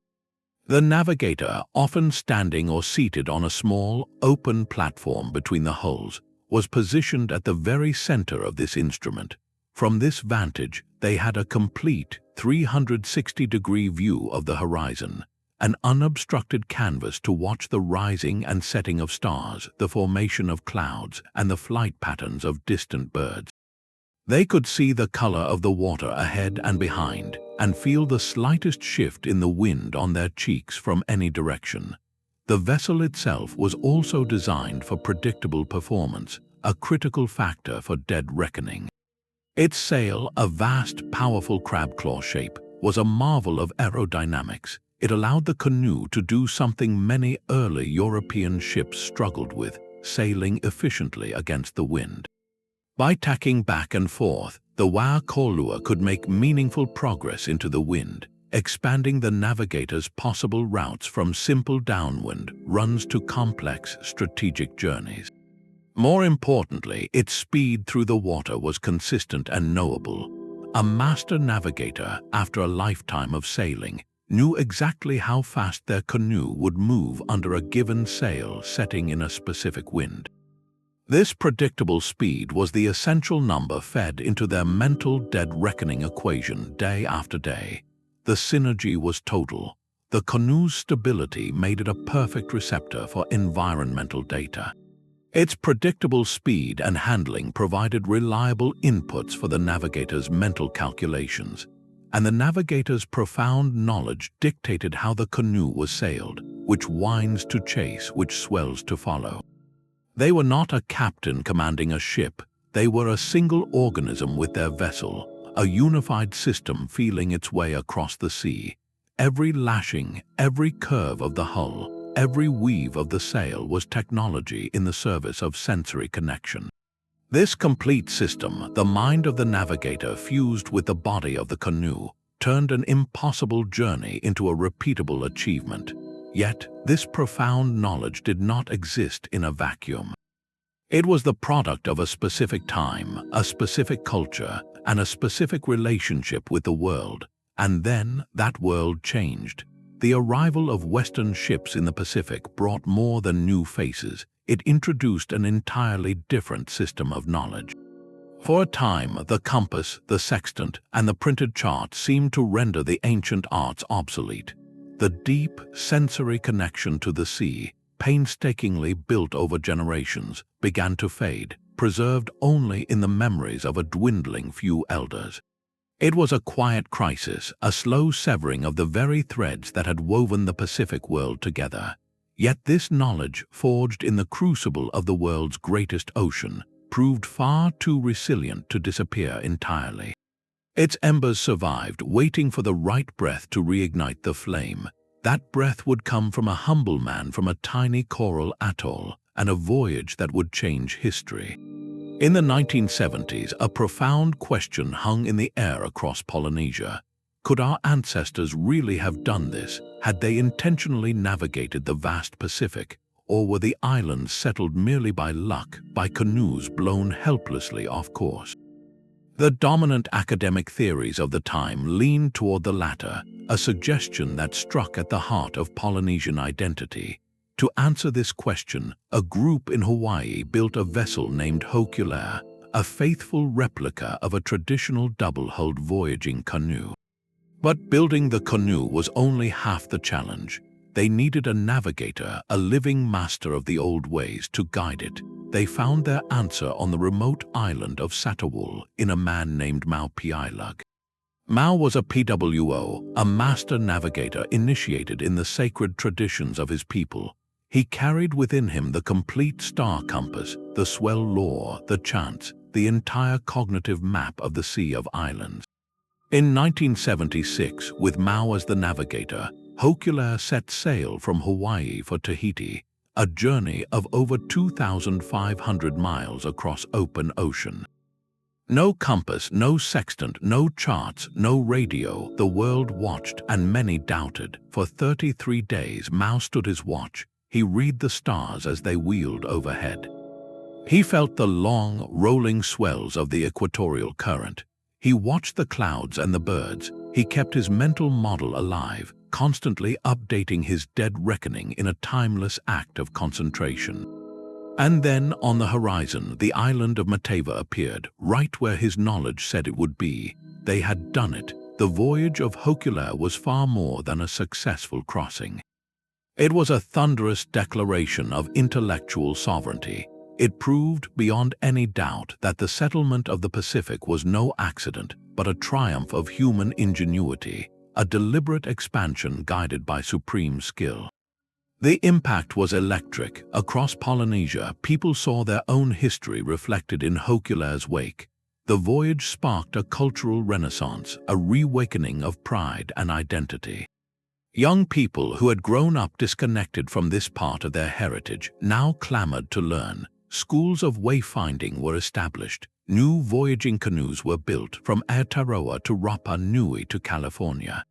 The navigator, often standing or seated on a small, open platform between the hulls, was positioned at the very center of this instrument. From this vantage, they had a complete 360-degree view of the horizon, an unobstructed canvas to watch the rising and setting of stars, the formation of clouds, and the flight patterns of distant birds. They could see the color of the water ahead and behind, and feel the slightest shift in the wind on their cheeks from any direction. The vessel itself was also designed for predictable performance, a critical factor for dead reckoning. Its sail, a vast, powerful crab-claw shape, was a marvel of aerodynamics. It allowed the canoe to do something many early European ships struggled with: sailing efficiently against the wind. By tacking back and forth, the Hokule'a could make meaningful progress into the wind, expanding the navigator's possible routes from simple downwind runs to complex strategic journeys. More importantly, its speed through the water was consistent and knowable. A master navigator, after a lifetime of sailing, knew exactly how fast their canoe would move under a given sail setting in a specific wind. This predictable speed was the essential number fed into their mental dead reckoning equation day after day. The synergy was total. The canoe's stability made it a perfect receptor for environmental data. Its predictable speed and handling provided reliable inputs for the navigator's mental calculations, and the navigator's profound knowledge dictated how the canoe was sailed, which winds to chase, which swells to follow. They were not a captain commanding a ship, they were a single organism with their vessel, a unified system feeling its way across the sea. Every lashing, every curve of the hull, every weave of the sail was technology in the service of sensory connection. This complete system, the mind of the navigator fused with the body of the canoe, turned an impossible journey into a repeatable achievement. Yet, this profound knowledge did not exist in a vacuum. It was the product of a specific time, a specific culture, and a specific relationship with the world. And then, that world changed. The arrival of Western ships in the Pacific brought more than new faces. It introduced an entirely different system of knowledge. For a time, the compass, the sextant, and the printed chart seemed to render the ancient arts obsolete. The deep, sensory connection to the sea, painstakingly built over generations, began to fade, preserved only in the memories of a dwindling few elders. It was a quiet crisis, a slow severing of the very threads that had woven the Pacific world together. Yet this knowledge, forged in the crucible of the world's greatest ocean, proved far too resilient to disappear entirely. Its embers survived, waiting for the right breath to reignite the flame. That breath would come from a humble man from a tiny coral atoll, and a voyage that would change history. In the 1970s, a profound question hung in the air across Polynesia. Could our ancestors really have done this? Had they intentionally navigated the vast Pacific? Or were the islands settled merely by luck, by canoes blown helplessly off course? The dominant academic theories of the time leaned toward the latter, a suggestion that struck at the heart of Polynesian identity. To answer this question, a group in Hawaii built a vessel named Hokule'a, a faithful replica of a traditional double-hulled voyaging canoe. But building the canoe was only half the challenge. They needed a navigator, a living master of the old ways, to guide it. they found their answer on the remote island of Satawal in a man named Maupiailug. Mau was a PWO, a master navigator initiated in the sacred traditions of his people. He carried within him the complete star compass, the Swell lore, the Chants, the entire cognitive map of the Sea of Islands. In 1976, with Mau as the navigator, Hokule'a set sail from Hawaii for Tahiti, a journey of over 2,500 miles across open ocean. No compass, no sextant, no charts, no radio. The world watched and many doubted. For 33 days Mau stood his watch. He read the stars as they wheeled overhead. He felt the long, rolling swells of the equatorial current. He watched the clouds and the birds. He kept his mental model alive, constantly updating his dead reckoning in a timeless act of concentration. And then, on the horizon, the island of Matava appeared, right where his knowledge said it would be. They had done it. The voyage of Hokule'a was far more than a successful crossing. It was a thunderous declaration of intellectual sovereignty. It proved beyond any doubt that the settlement of the Pacific was no accident, but a triumph of human ingenuity, a deliberate expansion guided by supreme skill. The impact was electric. Across Polynesia, people saw their own history reflected in Hokule'a's wake. The voyage sparked a cultural renaissance, a reawakening of pride and identity. Young people who had grown up disconnected from this part of their heritage now clamored to learn. Schools of wayfinding were established. New voyaging canoes were built from Aotearoa to Rapa Nui to California.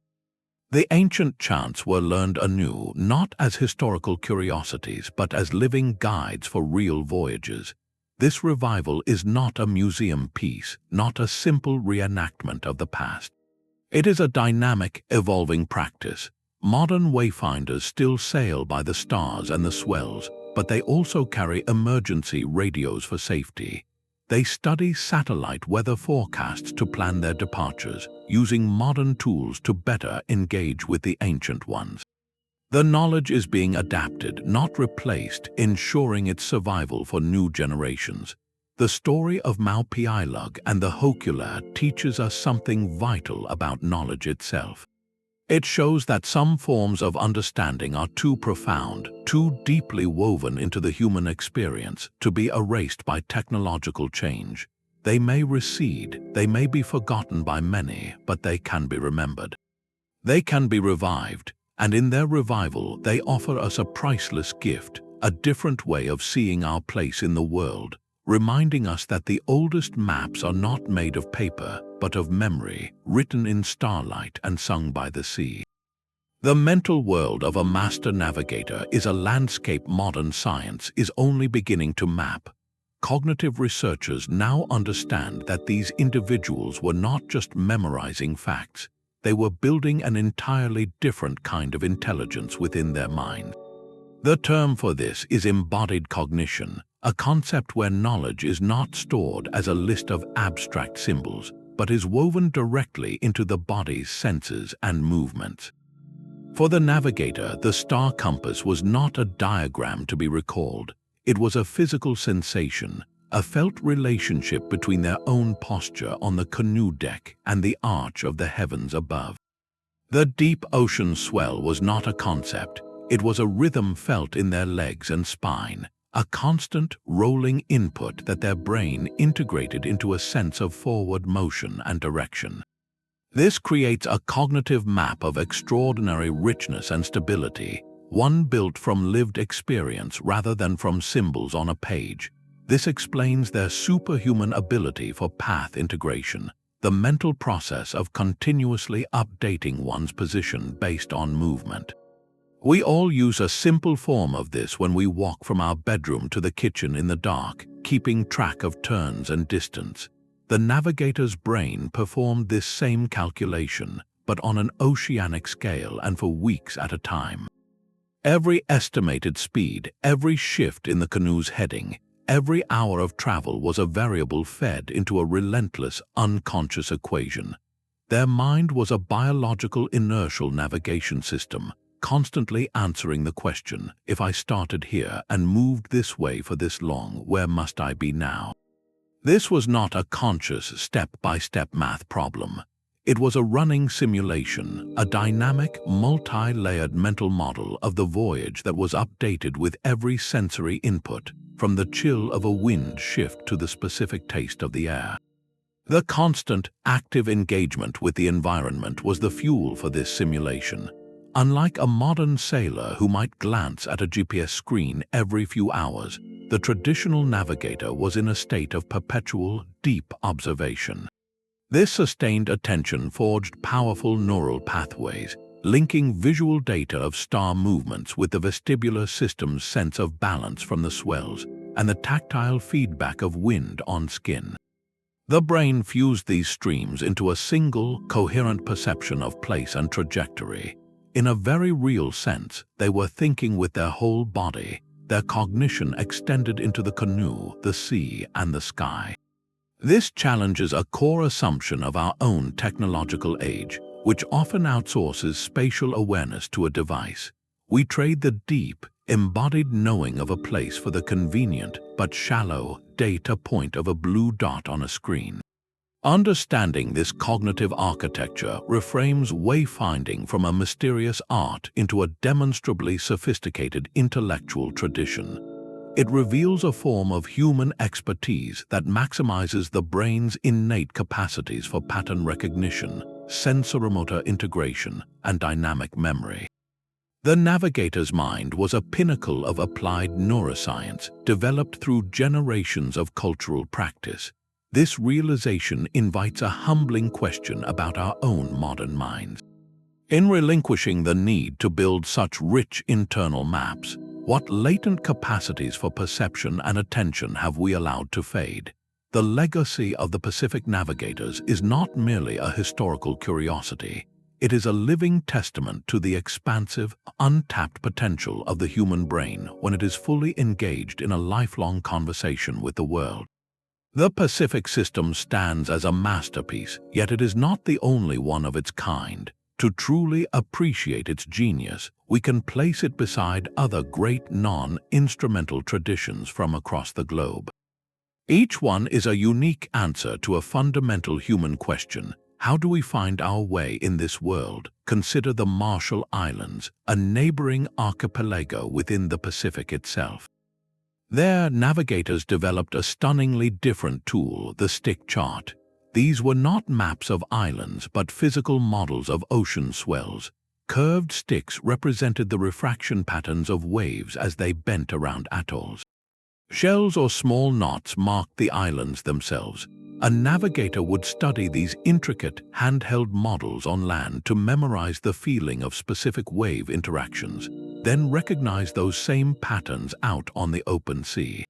The ancient chants were learned anew, not as historical curiosities, but as living guides for real voyages. This revival is not a museum piece, not a simple reenactment of the past. It is a dynamic, evolving practice. Modern wayfinders still sail by the stars and the swells, but they also carry emergency radios for safety. They study satellite weather forecasts to plan their departures, using modern tools to better engage with the ancient ones. The knowledge is being adapted, not replaced, ensuring its survival for new generations. The story of Maupiailug and the Hokule'a teaches us something vital about knowledge itself. It shows that some forms of understanding are too profound, too deeply woven into the human experience to be erased by technological change. They may recede, they may be forgotten by many, but they can be remembered. They can be revived, and in their revival they offer us a priceless gift, a different way of seeing our place in the world, reminding us that the oldest maps are not made of paper, but of memory, written in starlight and sung by the sea. The mental world of a master navigator is a landscape modern science is only beginning to map. Cognitive researchers now understand that these individuals were not just memorizing facts, they were building an entirely different kind of intelligence within their mind. The term for this is embodied cognition, a concept where knowledge is not stored as a list of abstract symbols, but is woven directly into the body's senses and movements. For the navigator, the star compass was not a diagram to be recalled. It was a physical sensation, a felt relationship between their own posture on the canoe deck and the arch of the heavens above. The deep ocean swell was not a concept. It was a rhythm felt in their legs and spine, a constant, rolling input that their brain integrated into a sense of forward motion and direction. This creates a cognitive map of extraordinary richness and stability, one built from lived experience rather than from symbols on a page. This explains their superhuman ability for path integration, the mental process of continuously updating one's position based on movement. We all use a simple form of this when we walk from our bedroom to the kitchen in the dark, keeping track of turns and distance. The navigator's brain performed this same calculation, but on an oceanic scale and for weeks at a time. Every estimated speed, every shift in the canoe's heading, every hour of travel was a variable fed into a relentless, unconscious equation. Their mind was a biological inertial navigation system, constantly answering the question, if I started here and moved this way for this long, where must I be now? This was not a conscious step-by-step math problem. It was a running simulation, a dynamic, multi-layered mental model of the voyage that was updated with every sensory input, from the chill of a wind shift to the specific taste of the air. The constant, active engagement with the environment was the fuel for this simulation. Unlike a modern sailor who might glance at a GPS screen every few hours, the traditional navigator was in a state of perpetual, deep observation. This sustained attention forged powerful neural pathways, linking visual data of star movements with the vestibular system's sense of balance from the swells and the tactile feedback of wind on skin. The brain fused these streams into a single, coherent perception of place and trajectory. In a very real sense, they were thinking with their whole body. Their cognition extended into the canoe, the sea, and the sky. This challenges a core assumption of our own technological age, which often outsources spatial awareness to a device. We trade the deep, embodied knowing of a place for the convenient but shallow data point of a blue dot on a screen. Understanding this cognitive architecture reframes wayfinding from a mysterious art into a demonstrably sophisticated intellectual tradition. It reveals a form of human expertise that maximizes the brain's innate capacities for pattern recognition, sensoromotor integration, and dynamic memory. The navigator's mind was a pinnacle of applied neuroscience developed through generations of cultural practice. This realization invites a humbling question about our own modern minds. In relinquishing the need to build such rich internal maps, what latent capacities for perception and attention have we allowed to fade? The legacy of the Pacific navigators is not merely a historical curiosity. It is a living testament to the expansive, untapped potential of the human brain when it is fully engaged in a lifelong conversation with the world. The Pacific system stands as a masterpiece, yet it is not the only one of its kind. To truly appreciate its genius, we can place it beside other great non-instrumental traditions from across the globe. Each one is a unique answer to a fundamental human question. How do we find our way in this world? Consider the Marshall Islands, a neighboring archipelago within the Pacific itself. There, navigators developed a stunningly different tool, the stick chart. These were not maps of islands, but physical models of ocean swells. Curved sticks represented the refraction patterns of waves as they bent around atolls. Shells or small knots marked the islands themselves. A navigator would study these intricate, handheld models on land to memorize the feeling of specific wave interactions, then recognize those same patterns out on the open sea.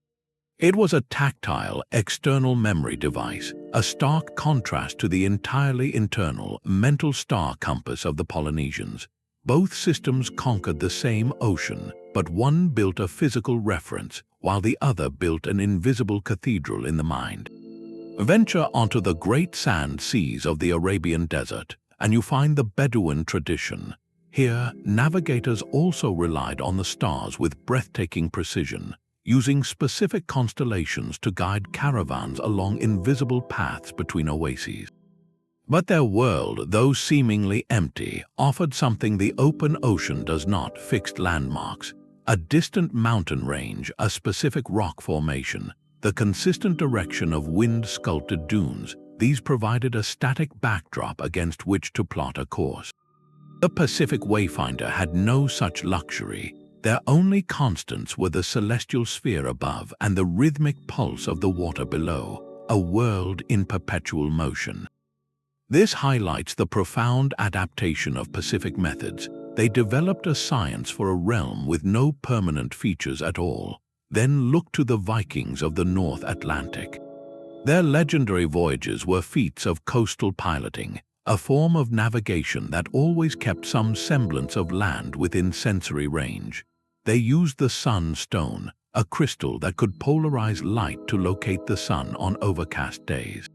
It was a tactile, external memory device, a stark contrast to the entirely internal, mental star compass of the Polynesians. Both systems conquered the same ocean, but one built a physical reference, while the other built an invisible cathedral in the mind. Venture onto the great sand seas of the Arabian desert, and you find the Bedouin tradition. Here, navigators also relied on the stars with breathtaking precision, using specific constellations to guide caravans along invisible paths between oases. But their world, though seemingly empty, offered something the open ocean does not: fixed landmarks. A distant mountain range, a specific rock formation, the consistent direction of wind-sculpted dunes. These provided a static backdrop against which to plot a course. The Pacific wayfinder had no such luxury. Their only constants were the celestial sphere above and the rhythmic pulse of the water below, a world in perpetual motion. This highlights the profound adaptation of Pacific methods. They developed a science for a realm with no permanent features at all. Then look to the Vikings of the North Atlantic. Their legendary voyages were feats of coastal piloting, a form of navigation that always kept some semblance of land within sensory range. They used the sunstone, a crystal that could polarize light to locate the sun on overcast days.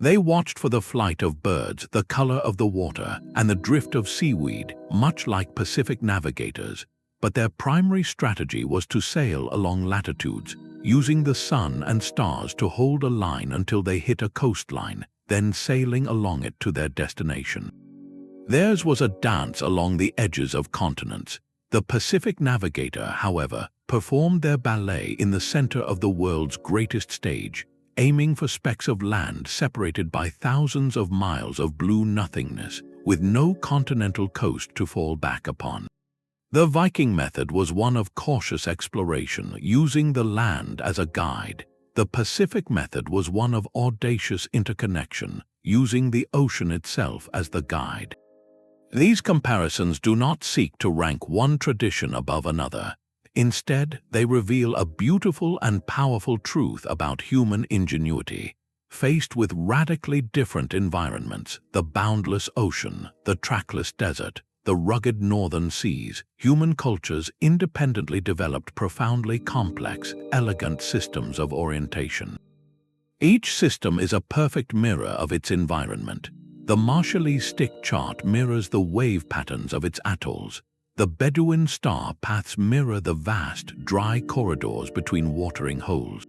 They watched for the flight of birds, the color of the water, and the drift of seaweed, much like Pacific navigators, but their primary strategy was to sail along latitudes, using the sun and stars to hold a line until they hit a coastline, then sailing along it to their destination. Theirs was a dance along the edges of continents. The Pacific navigator, however, performed their ballet in the center of the world's greatest stage, aiming for specks of land separated by thousands of miles of blue nothingness, with no continental coast to fall back upon. The Viking method was one of cautious exploration, using the land as a guide. The Pacific method was one of audacious interconnection, using the ocean itself as the guide. These comparisons do not seek to rank one tradition above another. Instead, they reveal a beautiful and powerful truth about human ingenuity. Faced with radically different environments, the boundless ocean, the trackless desert, the rugged northern seas, human cultures independently developed profoundly complex, elegant systems of orientation. Each system is a perfect mirror of its environment. The Marshallese stick chart mirrors the wave patterns of its atolls. The Bedouin star paths mirror the vast, dry corridors between watering holes.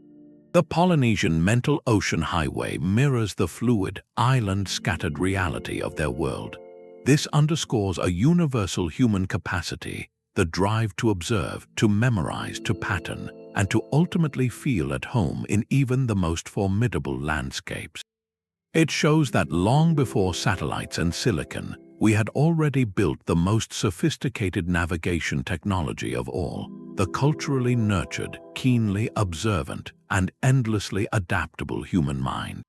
The Polynesian mental ocean highway mirrors the fluid, island-scattered reality of their world. This underscores a universal human capacity, the drive to observe, to memorize, to pattern, and to ultimately feel at home in even the most formidable landscapes. It shows that long before satellites and silicon, we had already built the most sophisticated navigation technology of all, the culturally nurtured, keenly observant, and endlessly adaptable human mind.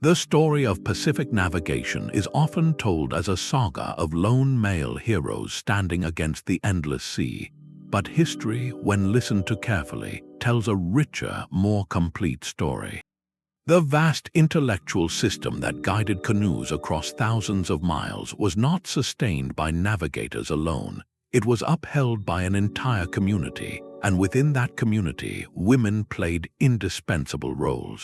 The story of Pacific navigation is often told as a saga of lone male heroes standing against the endless sea, but history, when listened to carefully, tells a richer, more complete story. The vast intellectual system that guided canoes across thousands of miles was not sustained by navigators alone. It was upheld by an entire community, and within that community, women played indispensable roles.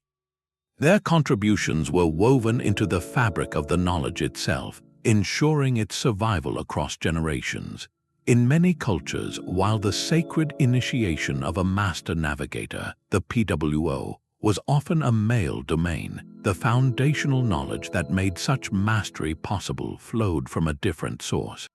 Their contributions were woven into the fabric of the knowledge itself, ensuring its survival across generations. In many cultures, while the sacred initiation of a master navigator, the PWO, was often a male domain, the foundational knowledge that made such mastery possible flowed from a different source.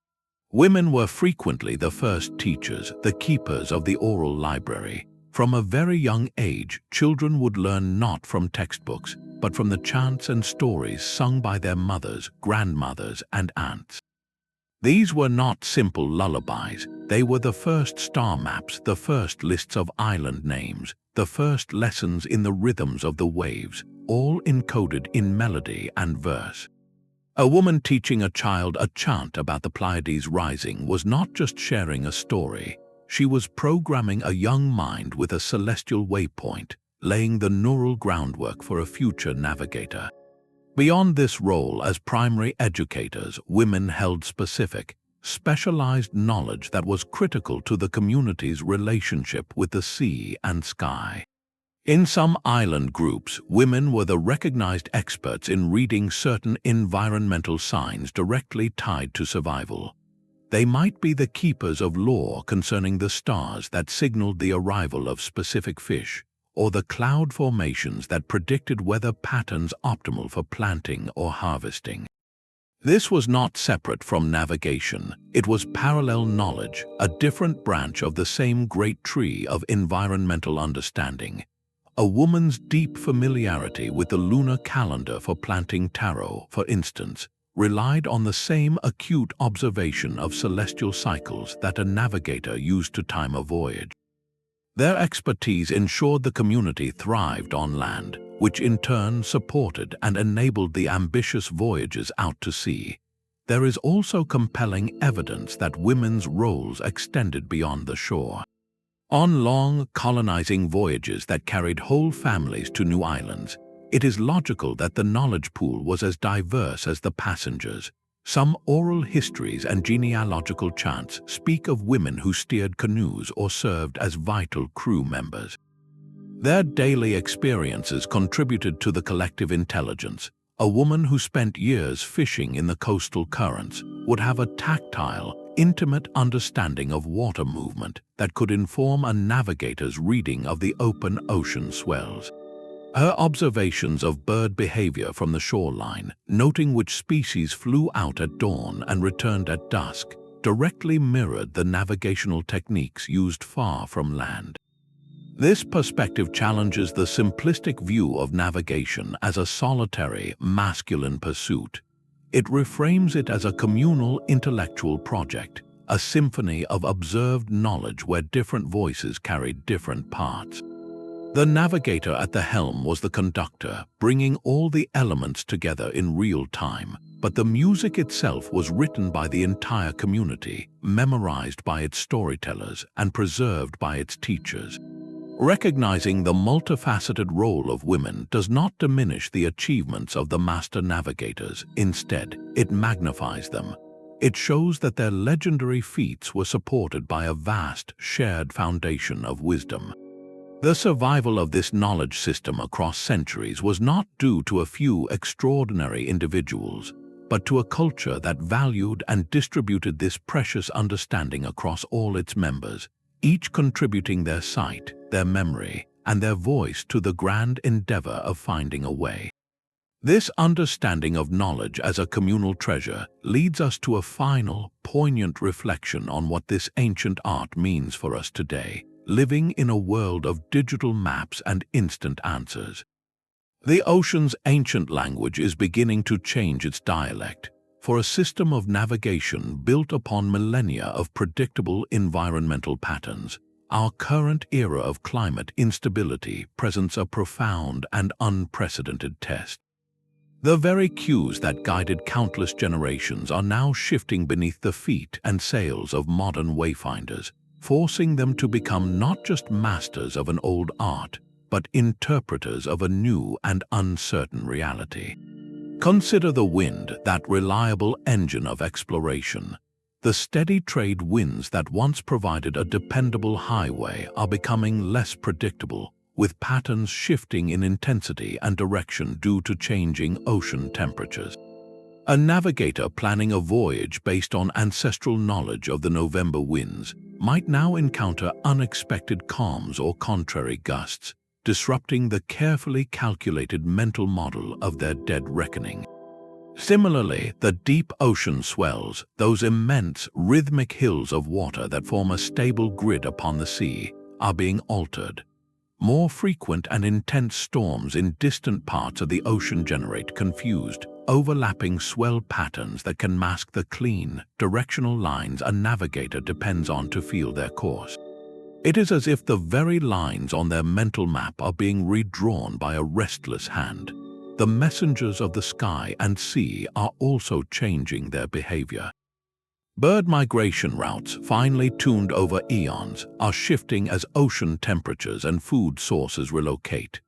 Women were frequently the first teachers, the keepers of the oral library. From a very young age, children would learn not from textbooks, but from the chants and stories sung by their mothers, grandmothers, and aunts. These were not simple lullabies. They were the first star maps, the first lists of island names, the first lessons in the rhythms of the waves, all encoded in melody and verse. A woman teaching a child a chant about the Pleiades rising was not just sharing a story. She was programming a young mind with a celestial waypoint, laying the neural groundwork for a future navigator. Beyond this role as primary educators, women held specific, specialized knowledge that was critical to the community's relationship with the sea and sky. In some island groups, women were the recognized experts in reading certain environmental signs directly tied to survival. They might be the keepers of lore concerning the stars that signaled the arrival of specific fish, or the cloud formations that predicted weather patterns optimal for planting or harvesting. This was not separate from navigation. It was parallel knowledge, a different branch of the same great tree of environmental understanding. A woman's deep familiarity with the lunar calendar for planting taro, for instance, relied on the same acute observation of celestial cycles that a navigator used to time a voyage. Their expertise ensured the community thrived on land, which in turn supported and enabled the ambitious voyages out to sea. There is also compelling evidence that women's roles extended beyond the shore. On long, colonizing voyages that carried whole families to new islands, it is logical that the knowledge pool was as diverse as the passengers. Some oral histories and genealogical chants speak of women who steered canoes or served as vital crew members. Their daily experiences contributed to the collective intelligence, A woman who spent years fishing in the coastal currents would have a tactile, intimate understanding of water movement that could inform a navigator's reading of the open ocean swells. Her observations of bird behavior from the shoreline, noting which species flew out at dawn and returned at dusk, directly mirrored the navigational techniques used far from land. This perspective challenges the simplistic view of navigation as a solitary, masculine pursuit. It reframes it as a communal intellectual project, a symphony of observed knowledge where different voices carried different parts. The navigator at the helm was the conductor, bringing all the elements together in real time, but the music itself was written by the entire community, memorized by its storytellers, and preserved by its teachers. Recognizing the multifaceted role of women does not diminish the achievements of the master navigators. Instead, it magnifies them. It shows that their legendary feats were supported by a vast, shared foundation of wisdom. The survival of this knowledge system across centuries was not due to a few extraordinary individuals, but to a culture that valued and distributed this precious understanding across all its members, each contributing their sight, their memory, and their voice to the grand endeavor of finding a way. This understanding of knowledge as a communal treasure leads us to a final, poignant reflection on what this ancient art means for us today, living in a world of digital maps and instant answers. The ocean's ancient language is beginning to change its dialect, for a system of navigation built upon millennia of predictable environmental patterns. Our current era of climate instability presents a profound and unprecedented test. The very cues that guided countless generations are now shifting beneath the feet and sails of modern wayfinders, forcing them to become not just masters of an old art, but interpreters of a new and uncertain reality. Consider the wind, that reliable engine of exploration. The steady trade winds that once provided a dependable highway are becoming less predictable, with patterns shifting in intensity and direction due to changing ocean temperatures. A navigator planning a voyage based on ancestral knowledge of the November winds might now encounter unexpected calms or contrary gusts, disrupting the carefully calculated mental model of their dead reckoning. Similarly, the deep ocean swells, those immense, rhythmic hills of water that form a stable grid upon the sea, are being altered. More frequent and intense storms in distant parts of the ocean generate confused, overlapping swell patterns that can mask the clean, directional lines a navigator depends on to feel their course. It is as if the very lines on their mental map are being redrawn by a restless hand. The messengers of the sky and sea are also changing their behavior. Bird migration routes, finely tuned over eons, are shifting as ocean temperatures and food sources relocate.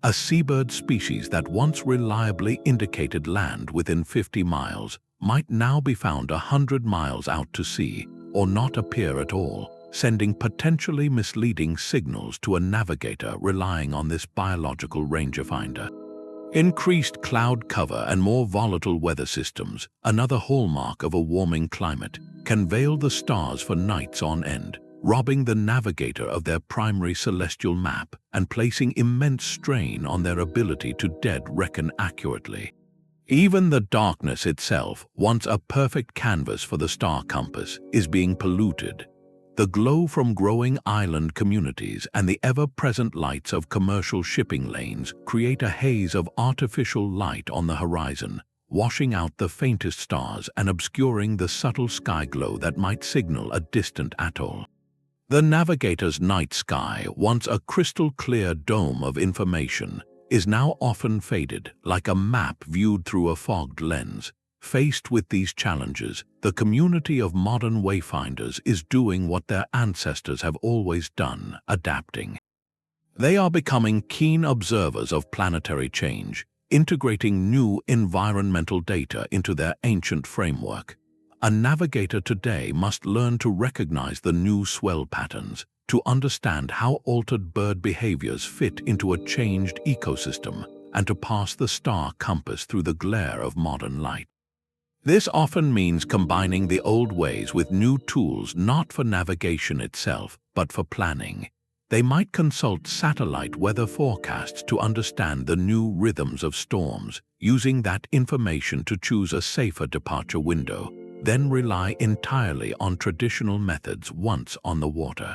A seabird species that once reliably indicated land within 50 miles might now be found 100 miles out to sea or not appear at all, sending potentially misleading signals to a navigator relying on this biological rangefinder. Increased cloud cover and more volatile weather systems, another hallmark of a warming climate, can veil the stars for nights on end, robbing the navigator of their primary celestial map and placing immense strain on their ability to dead reckon accurately. Even the darkness itself, once a perfect canvas for the star compass, is being polluted. The glow from growing island communities and the ever-present lights of commercial shipping lanes create a haze of artificial light on the horizon, washing out the faintest stars and obscuring the subtle sky glow that might signal a distant atoll. The navigator's night sky, once a crystal-clear dome of information, is now often faded, like a map viewed through a fogged lens. Faced with these challenges, the community of modern wayfinders is doing what their ancestors have always done, adapting. They are becoming keen observers of planetary change, integrating new environmental data into their ancient framework. A navigator today must learn to recognize the new swell patterns, to understand how altered bird behaviors fit into a changed ecosystem, and to pass the star compass through the glare of modern light. This often means combining the old ways with new tools, not for navigation itself, but for planning. They might consult satellite weather forecasts to understand the new rhythms of storms, using that information to choose a safer departure window, then rely entirely on traditional methods once on the water.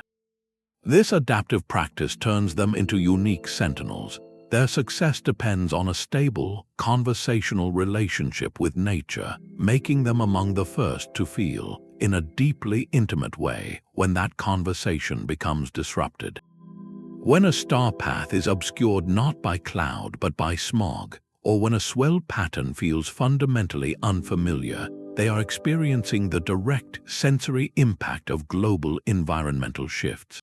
This adaptive practice turns them into unique sentinels. Their success depends on a stable, conversational relationship with nature, making them among the first to feel, in a deeply intimate way, when that conversation becomes disrupted. When a star path is obscured not by cloud but by smog, or when a swell pattern feels fundamentally unfamiliar, they are experiencing the direct sensory impact of global environmental shifts.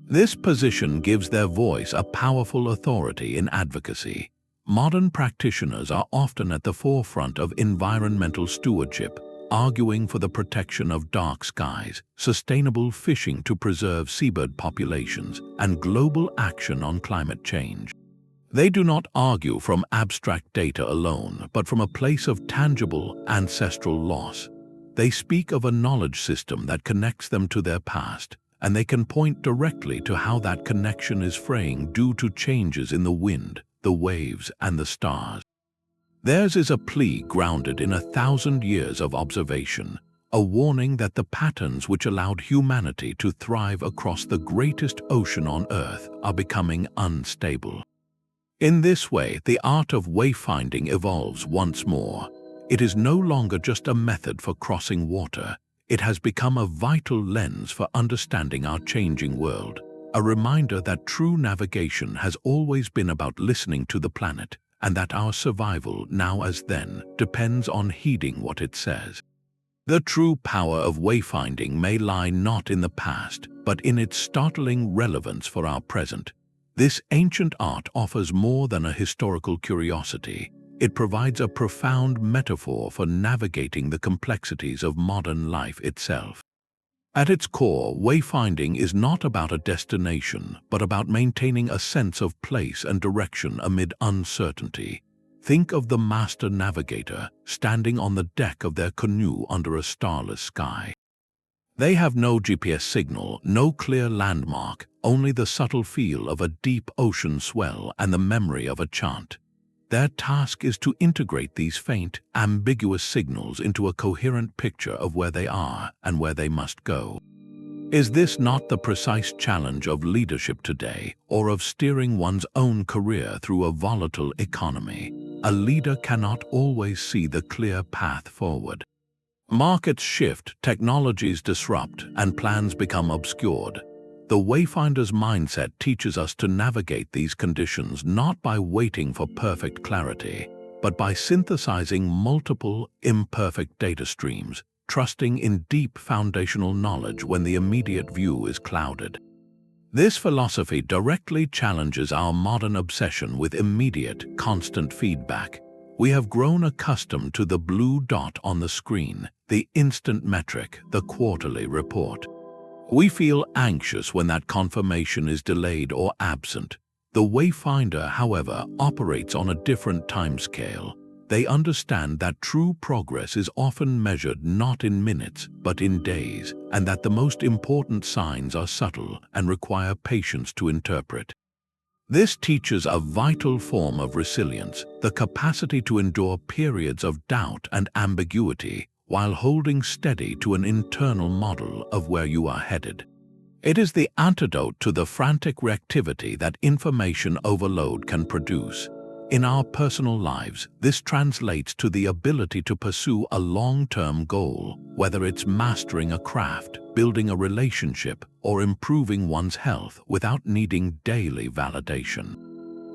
This position gives their voice a powerful authority in advocacy. Modern practitioners are often at the forefront of environmental stewardship, arguing for the protection of dark skies, sustainable fishing to preserve seabird populations, and global action on climate change. They do not argue from abstract data alone, but from a place of tangible ancestral loss. They speak of a knowledge system that connects them to their past, and they can point directly to how that connection is fraying due to changes in the wind, the waves, and the stars. Theirs is a plea grounded in 1,000 years of observation, a warning that the patterns which allowed humanity to thrive across the greatest ocean on Earth are becoming unstable. In this way, the art of wayfinding evolves once more. It is no longer just a method for crossing water. It has become a vital lens for understanding our changing world, a reminder that true navigation has always been about listening to the planet, and that our survival, now as then, depends on heeding what it says. The true power of wayfinding may lie not in the past, but in its startling relevance for our present. This ancient art offers more than a historical curiosity. It provides a profound metaphor for navigating the complexities of modern life itself. At its core, wayfinding is not about a destination, but about maintaining a sense of place and direction amid uncertainty. Think of the master navigator standing on the deck of their canoe under a starless sky. They have no GPS signal, no clear landmark, only the subtle feel of a deep ocean swell and the memory of a chant. Their task is to integrate these faint, ambiguous signals into a coherent picture of where they are and where they must go. Is this not the precise challenge of leadership today, or of steering one's own career through a volatile economy? A leader cannot always see the clear path forward. Markets shift, technologies disrupt, and plans become obscured. The Wayfinder's mindset teaches us to navigate these conditions not by waiting for perfect clarity, but by synthesizing multiple, imperfect data streams, trusting in deep foundational knowledge when the immediate view is clouded. This philosophy directly challenges our modern obsession with immediate, constant feedback. We have grown accustomed to the blue dot on the screen, the instant metric, the quarterly report. We feel anxious when that confirmation is delayed or absent. The Wayfinder, however, operates on a different timescale. They understand that true progress is often measured not in minutes, but in days, and that the most important signs are subtle and require patience to interpret. This teaches a vital form of resilience, the capacity to endure periods of doubt and ambiguity, while holding steady to an internal model of where you are headed. It is the antidote to the frantic reactivity that information overload can produce. In our personal lives, this translates to the ability to pursue a long-term goal, whether it's mastering a craft, building a relationship, or improving one's health without needing daily validation.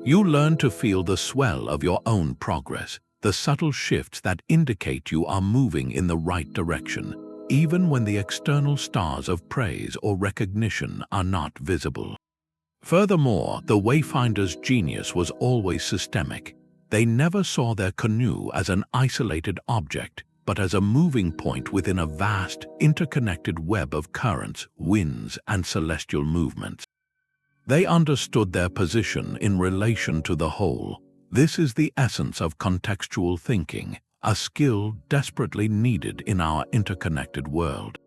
You learn to feel the swell of your own progress, the subtle shifts that indicate you are moving in the right direction, even when the external stars of praise or recognition are not visible. Furthermore, the Wayfinder's genius was always systemic. They never saw their canoe as an isolated object, but as a moving point within a vast, interconnected web of currents, winds, and celestial movements. They understood their position in relation to the whole, This is the essence of contextual thinking, a skill desperately needed in our interconnected world.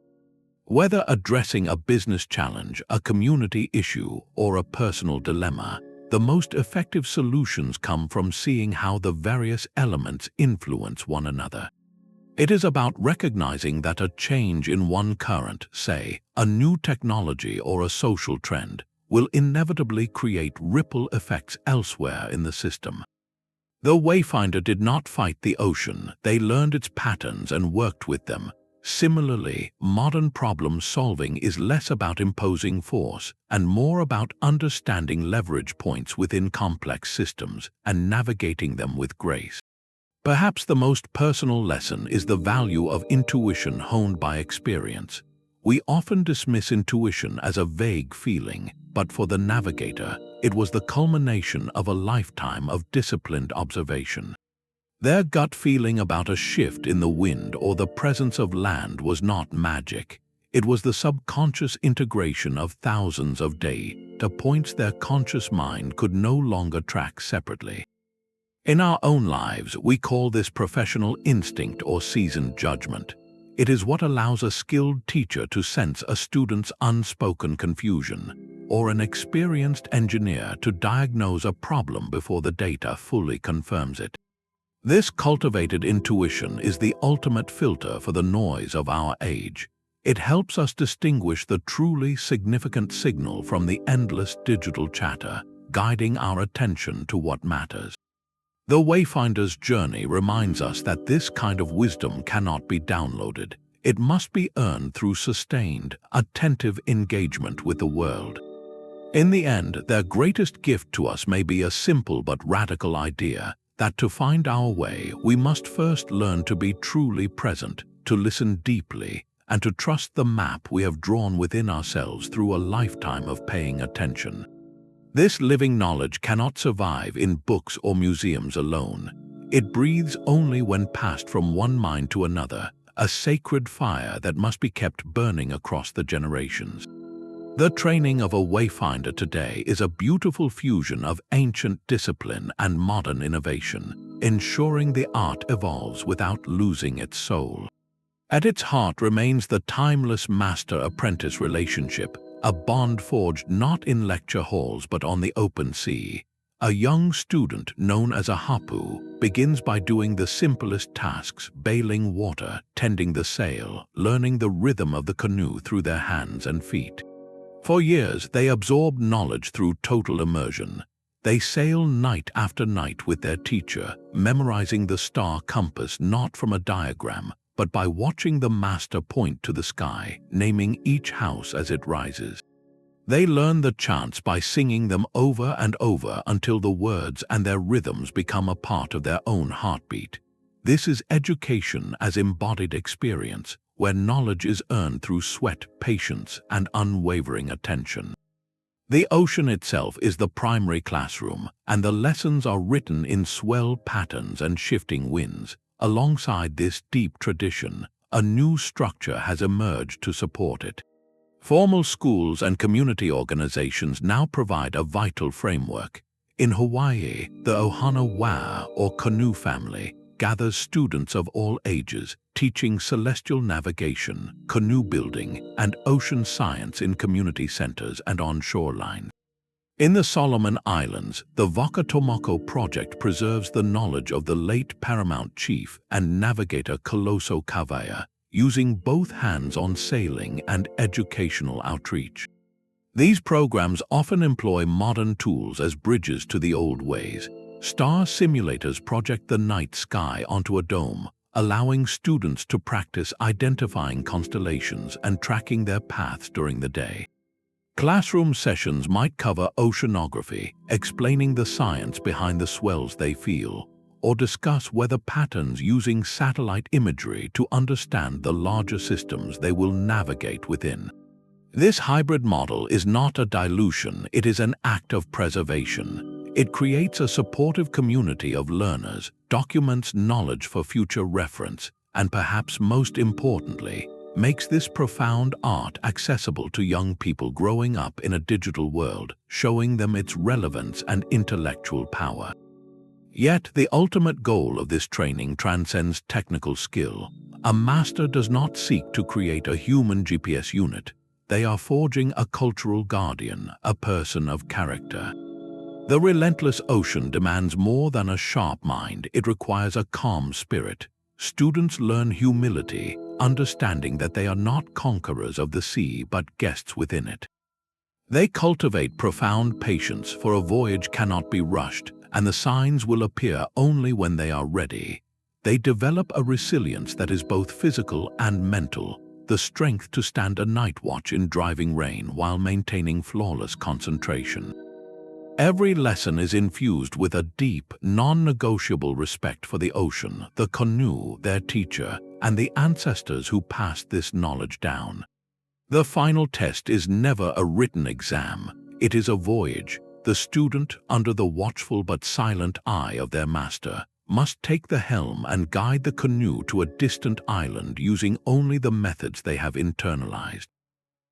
Whether addressing a business challenge, a community issue, or a personal dilemma, the most effective solutions come from seeing how the various elements influence one another. It is about recognizing that a change in one current, say, a new technology or a social trend, will inevitably create ripple effects elsewhere in the system. The Wayfinder did not fight the ocean, they learned its patterns and worked with them. Similarly, modern problem solving is less about imposing force and more about understanding leverage points within complex systems and navigating them with grace. Perhaps the most personal lesson is the value of intuition honed by experience. We often dismiss intuition as a vague feeling, but for the navigator, it was the culmination of a lifetime of disciplined observation. Their gut feeling about a shift in the wind or the presence of land was not magic. It was the subconscious integration of thousands of data points their conscious mind could no longer track separately. In our own lives, we call this professional instinct or seasoned judgment. It is what allows a skilled teacher to sense a student's unspoken confusion, or an experienced engineer to diagnose a problem before the data fully confirms it. This cultivated intuition is the ultimate filter for the noise of our age. It helps us distinguish the truly significant signal from the endless digital chatter, guiding our attention to what matters. The Wayfinder's journey reminds us that this kind of wisdom cannot be downloaded. It must be earned through sustained, attentive engagement with the world. In the end, their greatest gift to us may be a simple but radical idea, that to find our way, we must first learn to be truly present, to listen deeply, and to trust the map we have drawn within ourselves through a lifetime of paying attention. This living knowledge cannot survive in books or museums alone. It breathes only when passed from one mind to another, a sacred fire that must be kept burning across the generations. The training of a Wayfinder today is a beautiful fusion of ancient discipline and modern innovation, ensuring the art evolves without losing its soul. At its heart remains the timeless master-apprentice relationship, a bond forged not in lecture halls but on the open sea. A young student, known as a hapu, begins by doing the simplest tasks, bailing water, tending the sail, learning the rhythm of the canoe through their hands and feet. For years, they absorb knowledge through total immersion. They sail night after night with their teacher, memorizing the star compass not from a diagram, but by watching the master point to the sky, naming each house as it rises. They learn the chants by singing them over and over until the words and their rhythms become a part of their own heartbeat. This is education as embodied experience, where knowledge is earned through sweat, patience, and unwavering attention. The ocean itself is the primary classroom, and the lessons are written in swell patterns and shifting winds. Alongside this deep tradition, a new structure has emerged to support it. Formal schools and community organizations now provide a vital framework. In Hawaii, the Ohana Wā, or canoe family, gathers students of all ages, teaching celestial navigation, canoe building, and ocean science in community centers and on shorelines. In the Solomon Islands, the Wakatomoko project preserves the knowledge of the late paramount chief and navigator Kaloso Kawea, using both hands on sailing and educational outreach. These programs often employ modern tools as bridges to the old ways. Star simulators project the night sky onto a dome, allowing students to practice identifying constellations and tracking their paths during the day. Classroom sessions might cover oceanography, explaining the science behind the swells they feel, or discuss weather patterns using satellite imagery to understand the larger systems they will navigate within. This hybrid model is not a dilution, it is an act of preservation. It creates a supportive community of learners, documents knowledge for future reference, and perhaps most importantly, makes this profound art accessible to young people growing up in a digital world, showing them its relevance and intellectual power. Yet the ultimate goal of this training transcends technical skill. A master does not seek to create a human GPS unit. They are forging a cultural guardian, a person of character. The relentless ocean demands more than a sharp mind. It requires a calm spirit. Students learn humility, understanding that they are not conquerors of the sea but guests within it. They cultivate profound patience, for a voyage cannot be rushed, and the signs will appear only when they are ready. They develop a resilience that is both physical and mental, the strength to stand a night watch in driving rain while maintaining flawless concentration. Every lesson is infused with a deep, non-negotiable respect for the ocean, the canoe, their teacher, and the ancestors who passed this knowledge down. The final test is never a written exam. It is a voyage. The student, under the watchful but silent eye of their master, must take the helm and guide the canoe to a distant island using only the methods they have internalized.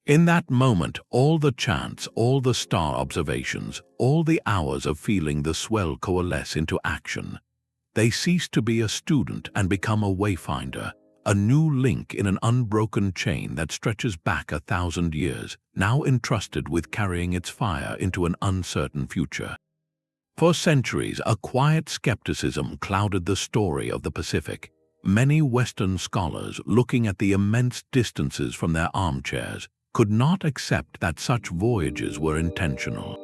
In that moment, all the chants, all the star observations, all the hours of feeling the swell coalesce into action. They cease to be a student and become a wayfinder, a new link in an unbroken chain that stretches back 1,000 years, now entrusted with carrying its fire into an uncertain future. For centuries, a quiet skepticism clouded the story of the Pacific. Many Western scholars, looking at the immense distances from their armchairs, could not accept that such voyages were intentional.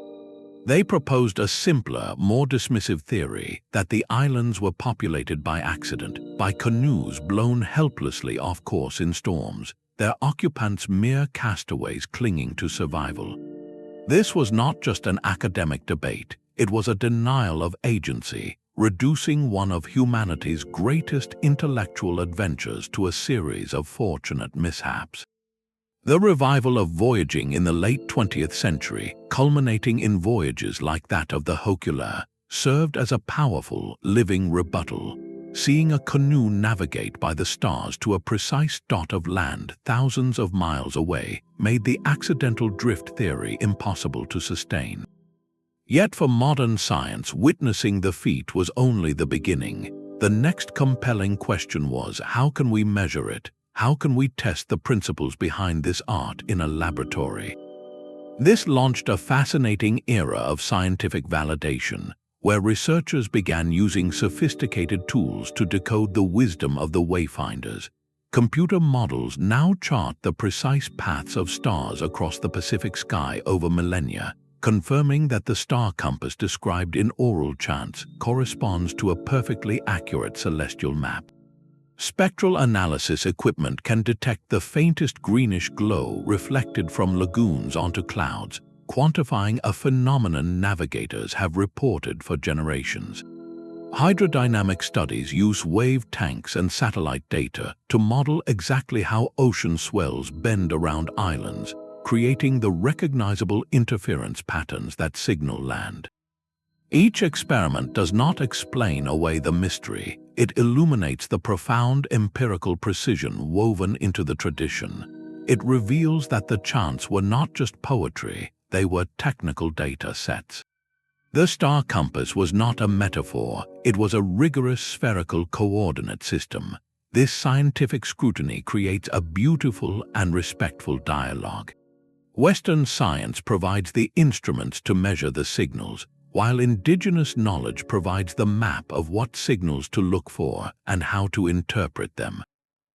They proposed a simpler, more dismissive theory that the islands were populated by accident, by canoes blown helplessly off course in storms, their occupants mere castaways clinging to survival. This was not just an academic debate, it was a denial of agency, reducing one of humanity's greatest intellectual adventures to a series of fortunate mishaps. The revival of voyaging in the late 20th century, culminating in voyages like that of the Hokule'a, served as a powerful, living rebuttal. Seeing a canoe navigate by the stars to a precise dot of land thousands of miles away made the accidental drift theory impossible to sustain. Yet for modern science, witnessing the feat was only the beginning. The next compelling question was, how can we measure it? How can we test the principles behind this art in a laboratory? This launched a fascinating era of scientific validation, where researchers began using sophisticated tools to decode the wisdom of the wayfinders. Computer models now chart the precise paths of stars across the Pacific sky over millennia, confirming that the star compass described in oral chants corresponds to a perfectly accurate celestial map. Spectral analysis equipment can detect the faintest greenish glow reflected from lagoons onto clouds, quantifying a phenomenon navigators have reported for generations. Hydrodynamic studies use wave tanks and satellite data to model exactly how ocean swells bend around islands, creating the recognizable interference patterns that signal land. Each experiment does not explain away the mystery. It illuminates the profound empirical precision woven into the tradition. It reveals that the chants were not just poetry, they were technical data sets. The star compass was not a metaphor, it was a rigorous spherical coordinate system. This scientific scrutiny creates a beautiful and respectful dialogue. Western science provides the instruments to measure the signals, while indigenous knowledge provides the map of what signals to look for and how to interpret them.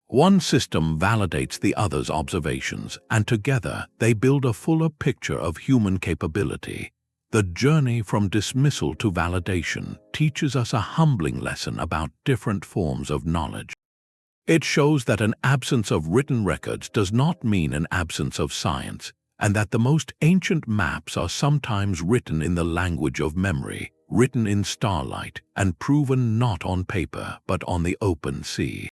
One system validates the other's observations, and together they build a fuller picture of human capability. The journey from dismissal to validation teaches us a humbling lesson about different forms of knowledge. It shows that an absence of written records does not mean an absence of science, and that the most ancient maps are sometimes written in the language of memory, written in starlight, and proven not on paper but on the open sea.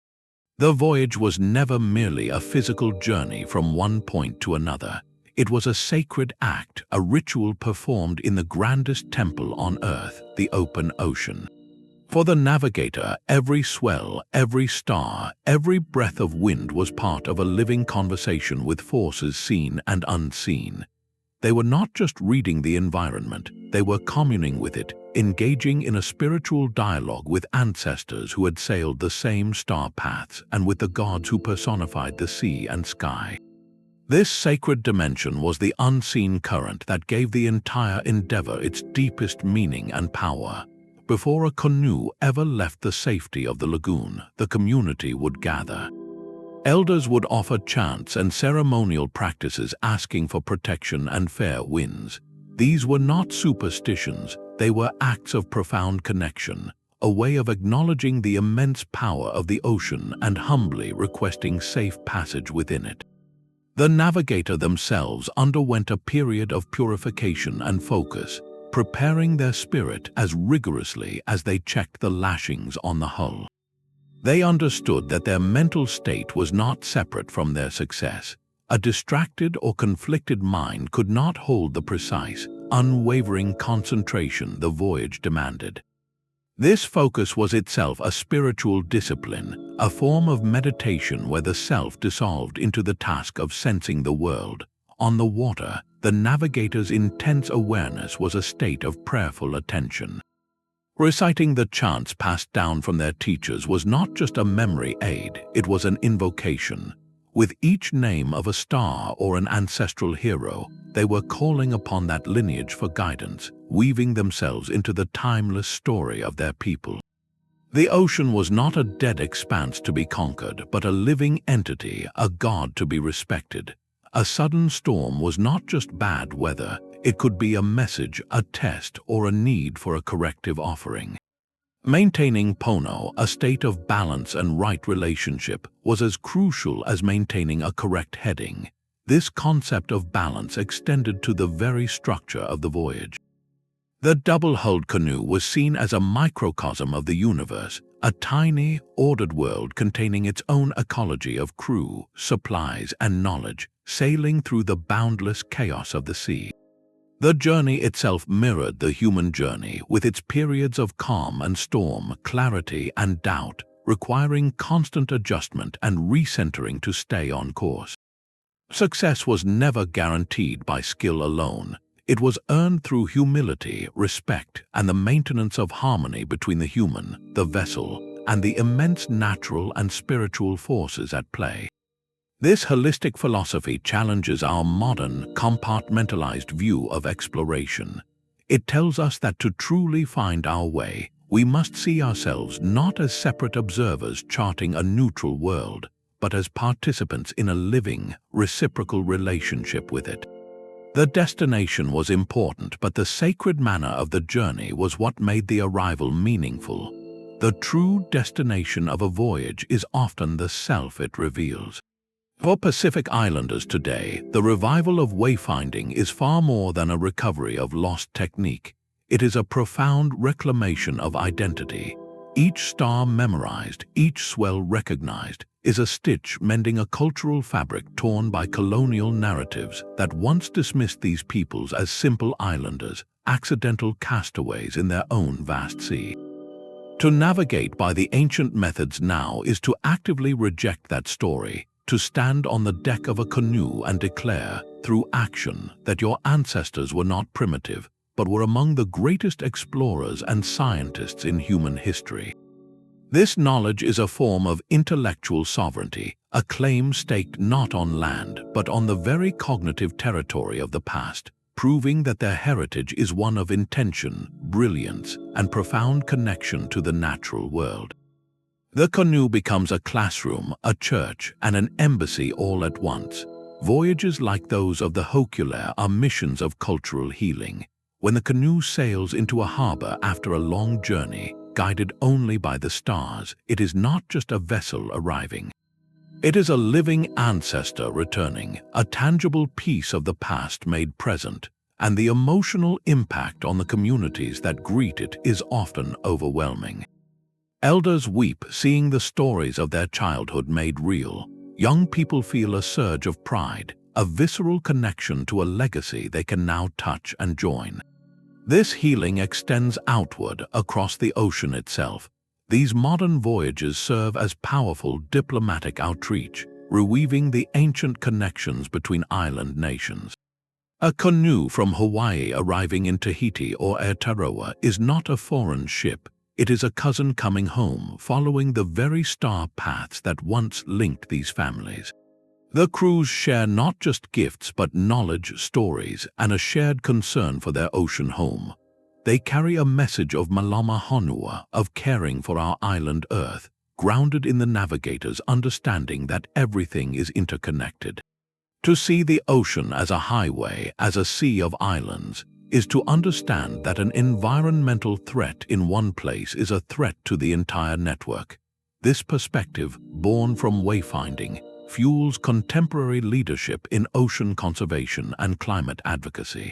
The voyage was never merely a physical journey from one point to another. It was a sacred act, a ritual performed in the grandest temple on earth, the open ocean. For the navigator, every swell, every star, every breath of wind was part of a living conversation with forces seen and unseen. They were not just reading the environment, they were communing with it, engaging in a spiritual dialogue with ancestors who had sailed the same star paths and with the gods who personified the sea and sky. This sacred dimension was the unseen current that gave the entire endeavor its deepest meaning and power. Before a canoe ever left the safety of the lagoon, the community would gather. Elders would offer chants and ceremonial practices asking for protection and fair winds. These were not superstitions, they were acts of profound connection, a way of acknowledging the immense power of the ocean and humbly requesting safe passage within it. The navigator themselves underwent a period of purification and focus, preparing their spirit as rigorously as they checked the lashings on the hull. They understood that their mental state was not separate from their success. A distracted or conflicted mind could not hold the precise, unwavering concentration the voyage demanded. This focus was itself a spiritual discipline, a form of meditation where the self dissolved into the task of sensing the world. On the water, the navigator's intense awareness was a state of prayerful attention. Reciting the chants passed down from their teachers was not just a memory aid, it was an invocation. With each name of a star or an ancestral hero, they were calling upon that lineage for guidance, weaving themselves into the timeless story of their people. The ocean was not a dead expanse to be conquered, but a living entity, a god to be respected. A sudden storm was not just bad weather, it could be a message, a test, or a need for a corrective offering. Maintaining pono, a state of balance and right relationship, was as crucial as maintaining a correct heading. This concept of balance extended to the very structure of the voyage. The double-hulled canoe was seen as a microcosm of the universe, a tiny, ordered world containing its own ecology of crew, supplies, and knowledge, sailing through the boundless chaos of the sea. The journey itself mirrored the human journey, with its periods of calm and storm, clarity and doubt, requiring constant adjustment and recentering to stay on course. Success was never guaranteed by skill alone. It was earned through humility, respect, and the maintenance of harmony between the human, the vessel, and the immense natural and spiritual forces at play. This holistic philosophy challenges our modern, compartmentalized view of exploration. It tells us that to truly find our way, we must see ourselves not as separate observers charting a neutral world, but as participants in a living, reciprocal relationship with it. The destination was important, but the sacred manner of the journey was what made the arrival meaningful. The true destination of a voyage is often the self it reveals. For Pacific Islanders today, the revival of wayfinding is far more than a recovery of lost technique. It is a profound reclamation of identity. Each star memorized, each swell recognized, is a stitch mending a cultural fabric torn by colonial narratives that once dismissed these peoples as simple islanders, accidental castaways in their own vast sea. To navigate by the ancient methods now is to actively reject that story, to stand on the deck of a canoe and declare, through action, that your ancestors were not primitive, but were among the greatest explorers and scientists in human history. This knowledge is a form of intellectual sovereignty, a claim staked not on land, but on the very cognitive territory of the past, proving that their heritage is one of intention, brilliance, and profound connection to the natural world. The canoe becomes a classroom, a church, and an embassy all at once. Voyages like those of the Hokule'a are missions of cultural healing. When the canoe sails into a harbor after a long journey, guided only by the stars, it is not just a vessel arriving. It is a living ancestor returning, a tangible piece of the past made present, and the emotional impact on the communities that greet it is often overwhelming. Elders weep seeing the stories of their childhood made real. Young people feel a surge of pride, a visceral connection to a legacy they can now touch and join. This healing extends outward across the ocean itself. These modern voyages serve as powerful diplomatic outreach, reweaving the ancient connections between island nations. A canoe from Hawaii arriving in Tahiti or Aotearoa is not a foreign ship. It is a cousin coming home, following the very star paths that once linked these families. The crews share not just gifts but knowledge, stories, and a shared concern for their ocean home. They carry a message of malama honua, of caring for our island Earth, grounded in the navigators' understanding that everything is interconnected. To see the ocean as a highway, as a sea of islands, is to understand that an environmental threat in one place is a threat to the entire network. This perspective, born from wayfinding, fuels contemporary leadership in ocean conservation and climate advocacy.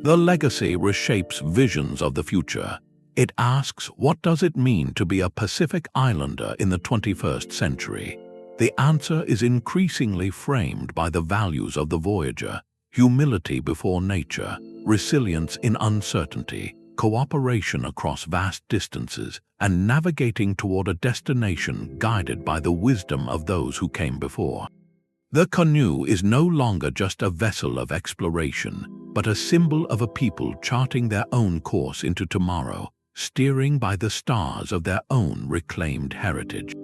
The legacy reshapes visions of the future. It asks, what does it mean to be a Pacific Islander in the 21st century? The answer is increasingly framed by the values of the voyager: humility before nature, resilience in uncertainty, cooperation across vast distances, and navigating toward a destination guided by the wisdom of those who came before. The canoe is no longer just a vessel of exploration, but a symbol of a people charting their own course into tomorrow, steering by the stars of their own reclaimed heritage.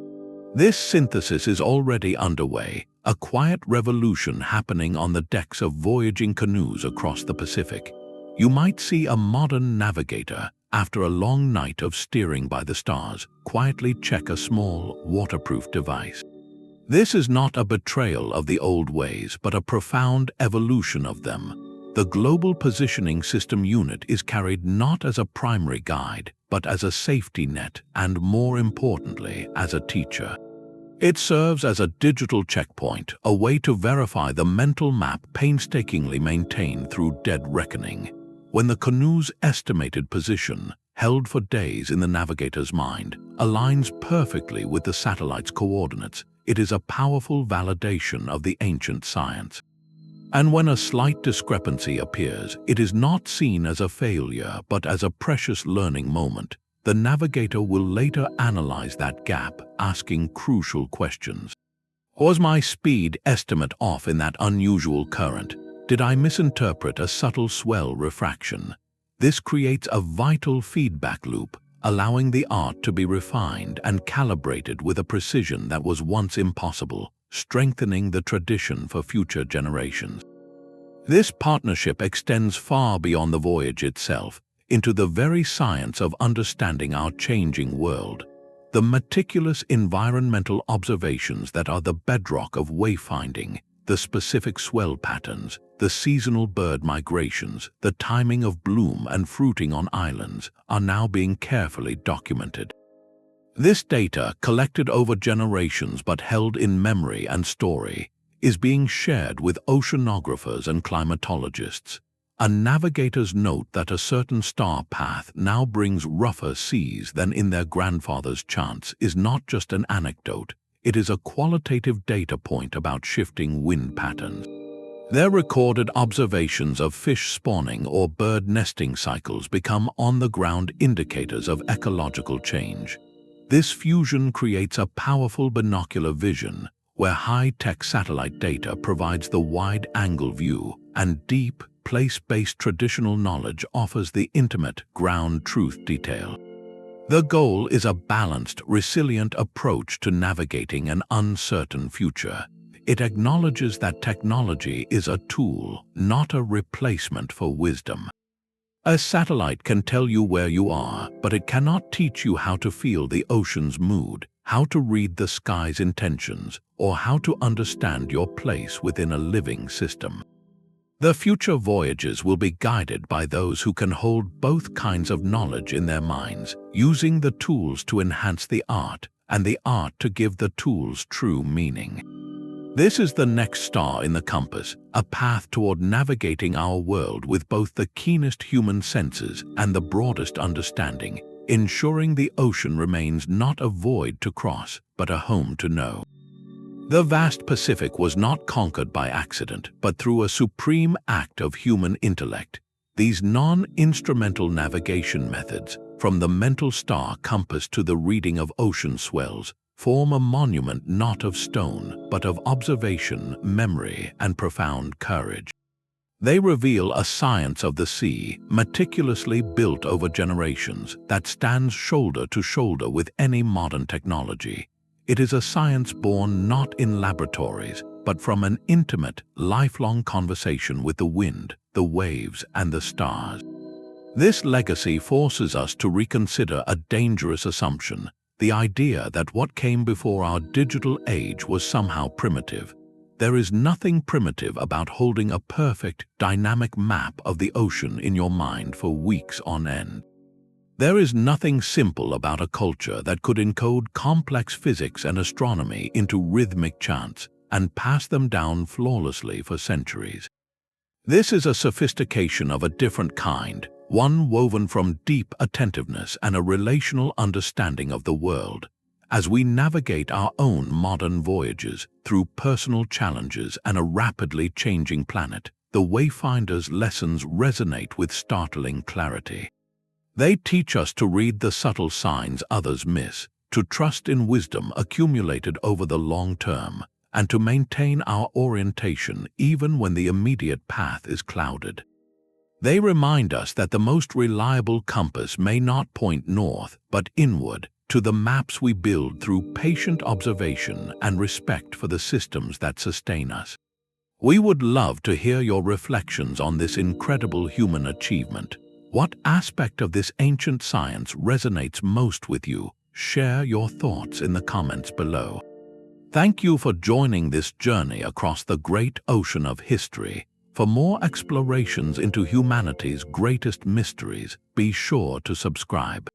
This synthesis is already underway, a quiet revolution happening on the decks of voyaging canoes across the Pacific. You might see a modern navigator, after a long night of steering by the stars, quietly check a small, waterproof device. This is not a betrayal of the old ways, but a profound evolution of them. The Global Positioning System unit is carried not as a primary guide, but as a safety net and, more importantly, as a teacher. It serves as a digital checkpoint, a way to verify the mental map painstakingly maintained through dead reckoning. When the canoe's estimated position, held for days in the navigator's mind, aligns perfectly with the satellite's coordinates, it is a powerful validation of the ancient science. And when a slight discrepancy appears, it is not seen as a failure but as a precious learning moment. The navigator will later analyze that gap, asking crucial questions. Was my speed estimate off in that unusual current? Did I misinterpret a subtle swell refraction? This creates a vital feedback loop, allowing the art to be refined and calibrated with a precision that was once impossible, strengthening the tradition for future generations. This partnership extends far beyond the voyage itself, into the very science of understanding our changing world. The meticulous environmental observations that are the bedrock of wayfinding, the specific swell patterns, the seasonal bird migrations, the timing of bloom and fruiting on islands, are now being carefully documented. This data, collected over generations but held in memory and story, is being shared with oceanographers and climatologists. A navigator's note that a certain star path now brings rougher seas than in their grandfather's chants is not just an anecdote, it is a qualitative data point about shifting wind patterns. Their recorded observations of fish spawning or bird nesting cycles become on-the-ground indicators of ecological change. This fusion creates a powerful binocular vision, where high-tech satellite data provides the wide-angle view, and deep, place-based traditional knowledge offers the intimate, ground truth detail. The goal is a balanced, resilient approach to navigating an uncertain future. It acknowledges that technology is a tool, not a replacement for wisdom. A satellite can tell you where you are, but it cannot teach you how to feel the ocean's mood, how to read the sky's intentions, or how to understand your place within a living system. The future voyages will be guided by those who can hold both kinds of knowledge in their minds, using the tools to enhance the art, and the art to give the tools true meaning. This is the next star in the compass, a path toward navigating our world with both the keenest human senses and the broadest understanding, ensuring the ocean remains not a void to cross, but a home to know. The vast Pacific was not conquered by accident, but through a supreme act of human intellect. These non-instrumental navigation methods, from the mental star compass to the reading of ocean swells, form a monument not of stone, but of observation, memory, and profound courage. They reveal a science of the sea, meticulously built over generations, that stands shoulder to shoulder with any modern technology. It is a science born not in laboratories, but from an intimate, lifelong conversation with the wind, the waves, and the stars. This legacy forces us to reconsider a dangerous assumption, the idea that what came before our digital age was somehow primitive. There is nothing primitive about holding a perfect, dynamic map of the ocean in your mind for weeks on end. There is nothing simple about a culture that could encode complex physics and astronomy into rhythmic chants and pass them down flawlessly for centuries. This is a sophistication of a different kind, one woven from deep attentiveness and a relational understanding of the world. As we navigate our own modern voyages through personal challenges and a rapidly changing planet, the Wayfinder's lessons resonate with startling clarity. They teach us to read the subtle signs others miss, to trust in wisdom accumulated over the long term, and to maintain our orientation even when the immediate path is clouded. They remind us that the most reliable compass may not point north, but inward, to the maps we build through patient observation and respect for the systems that sustain us. We would love to hear your reflections on this incredible human achievement. What aspect of this ancient science resonates most with you? Share your thoughts in the comments below. Thank you for joining this journey across the great ocean of history. For more explorations into humanity's greatest mysteries, be sure to subscribe.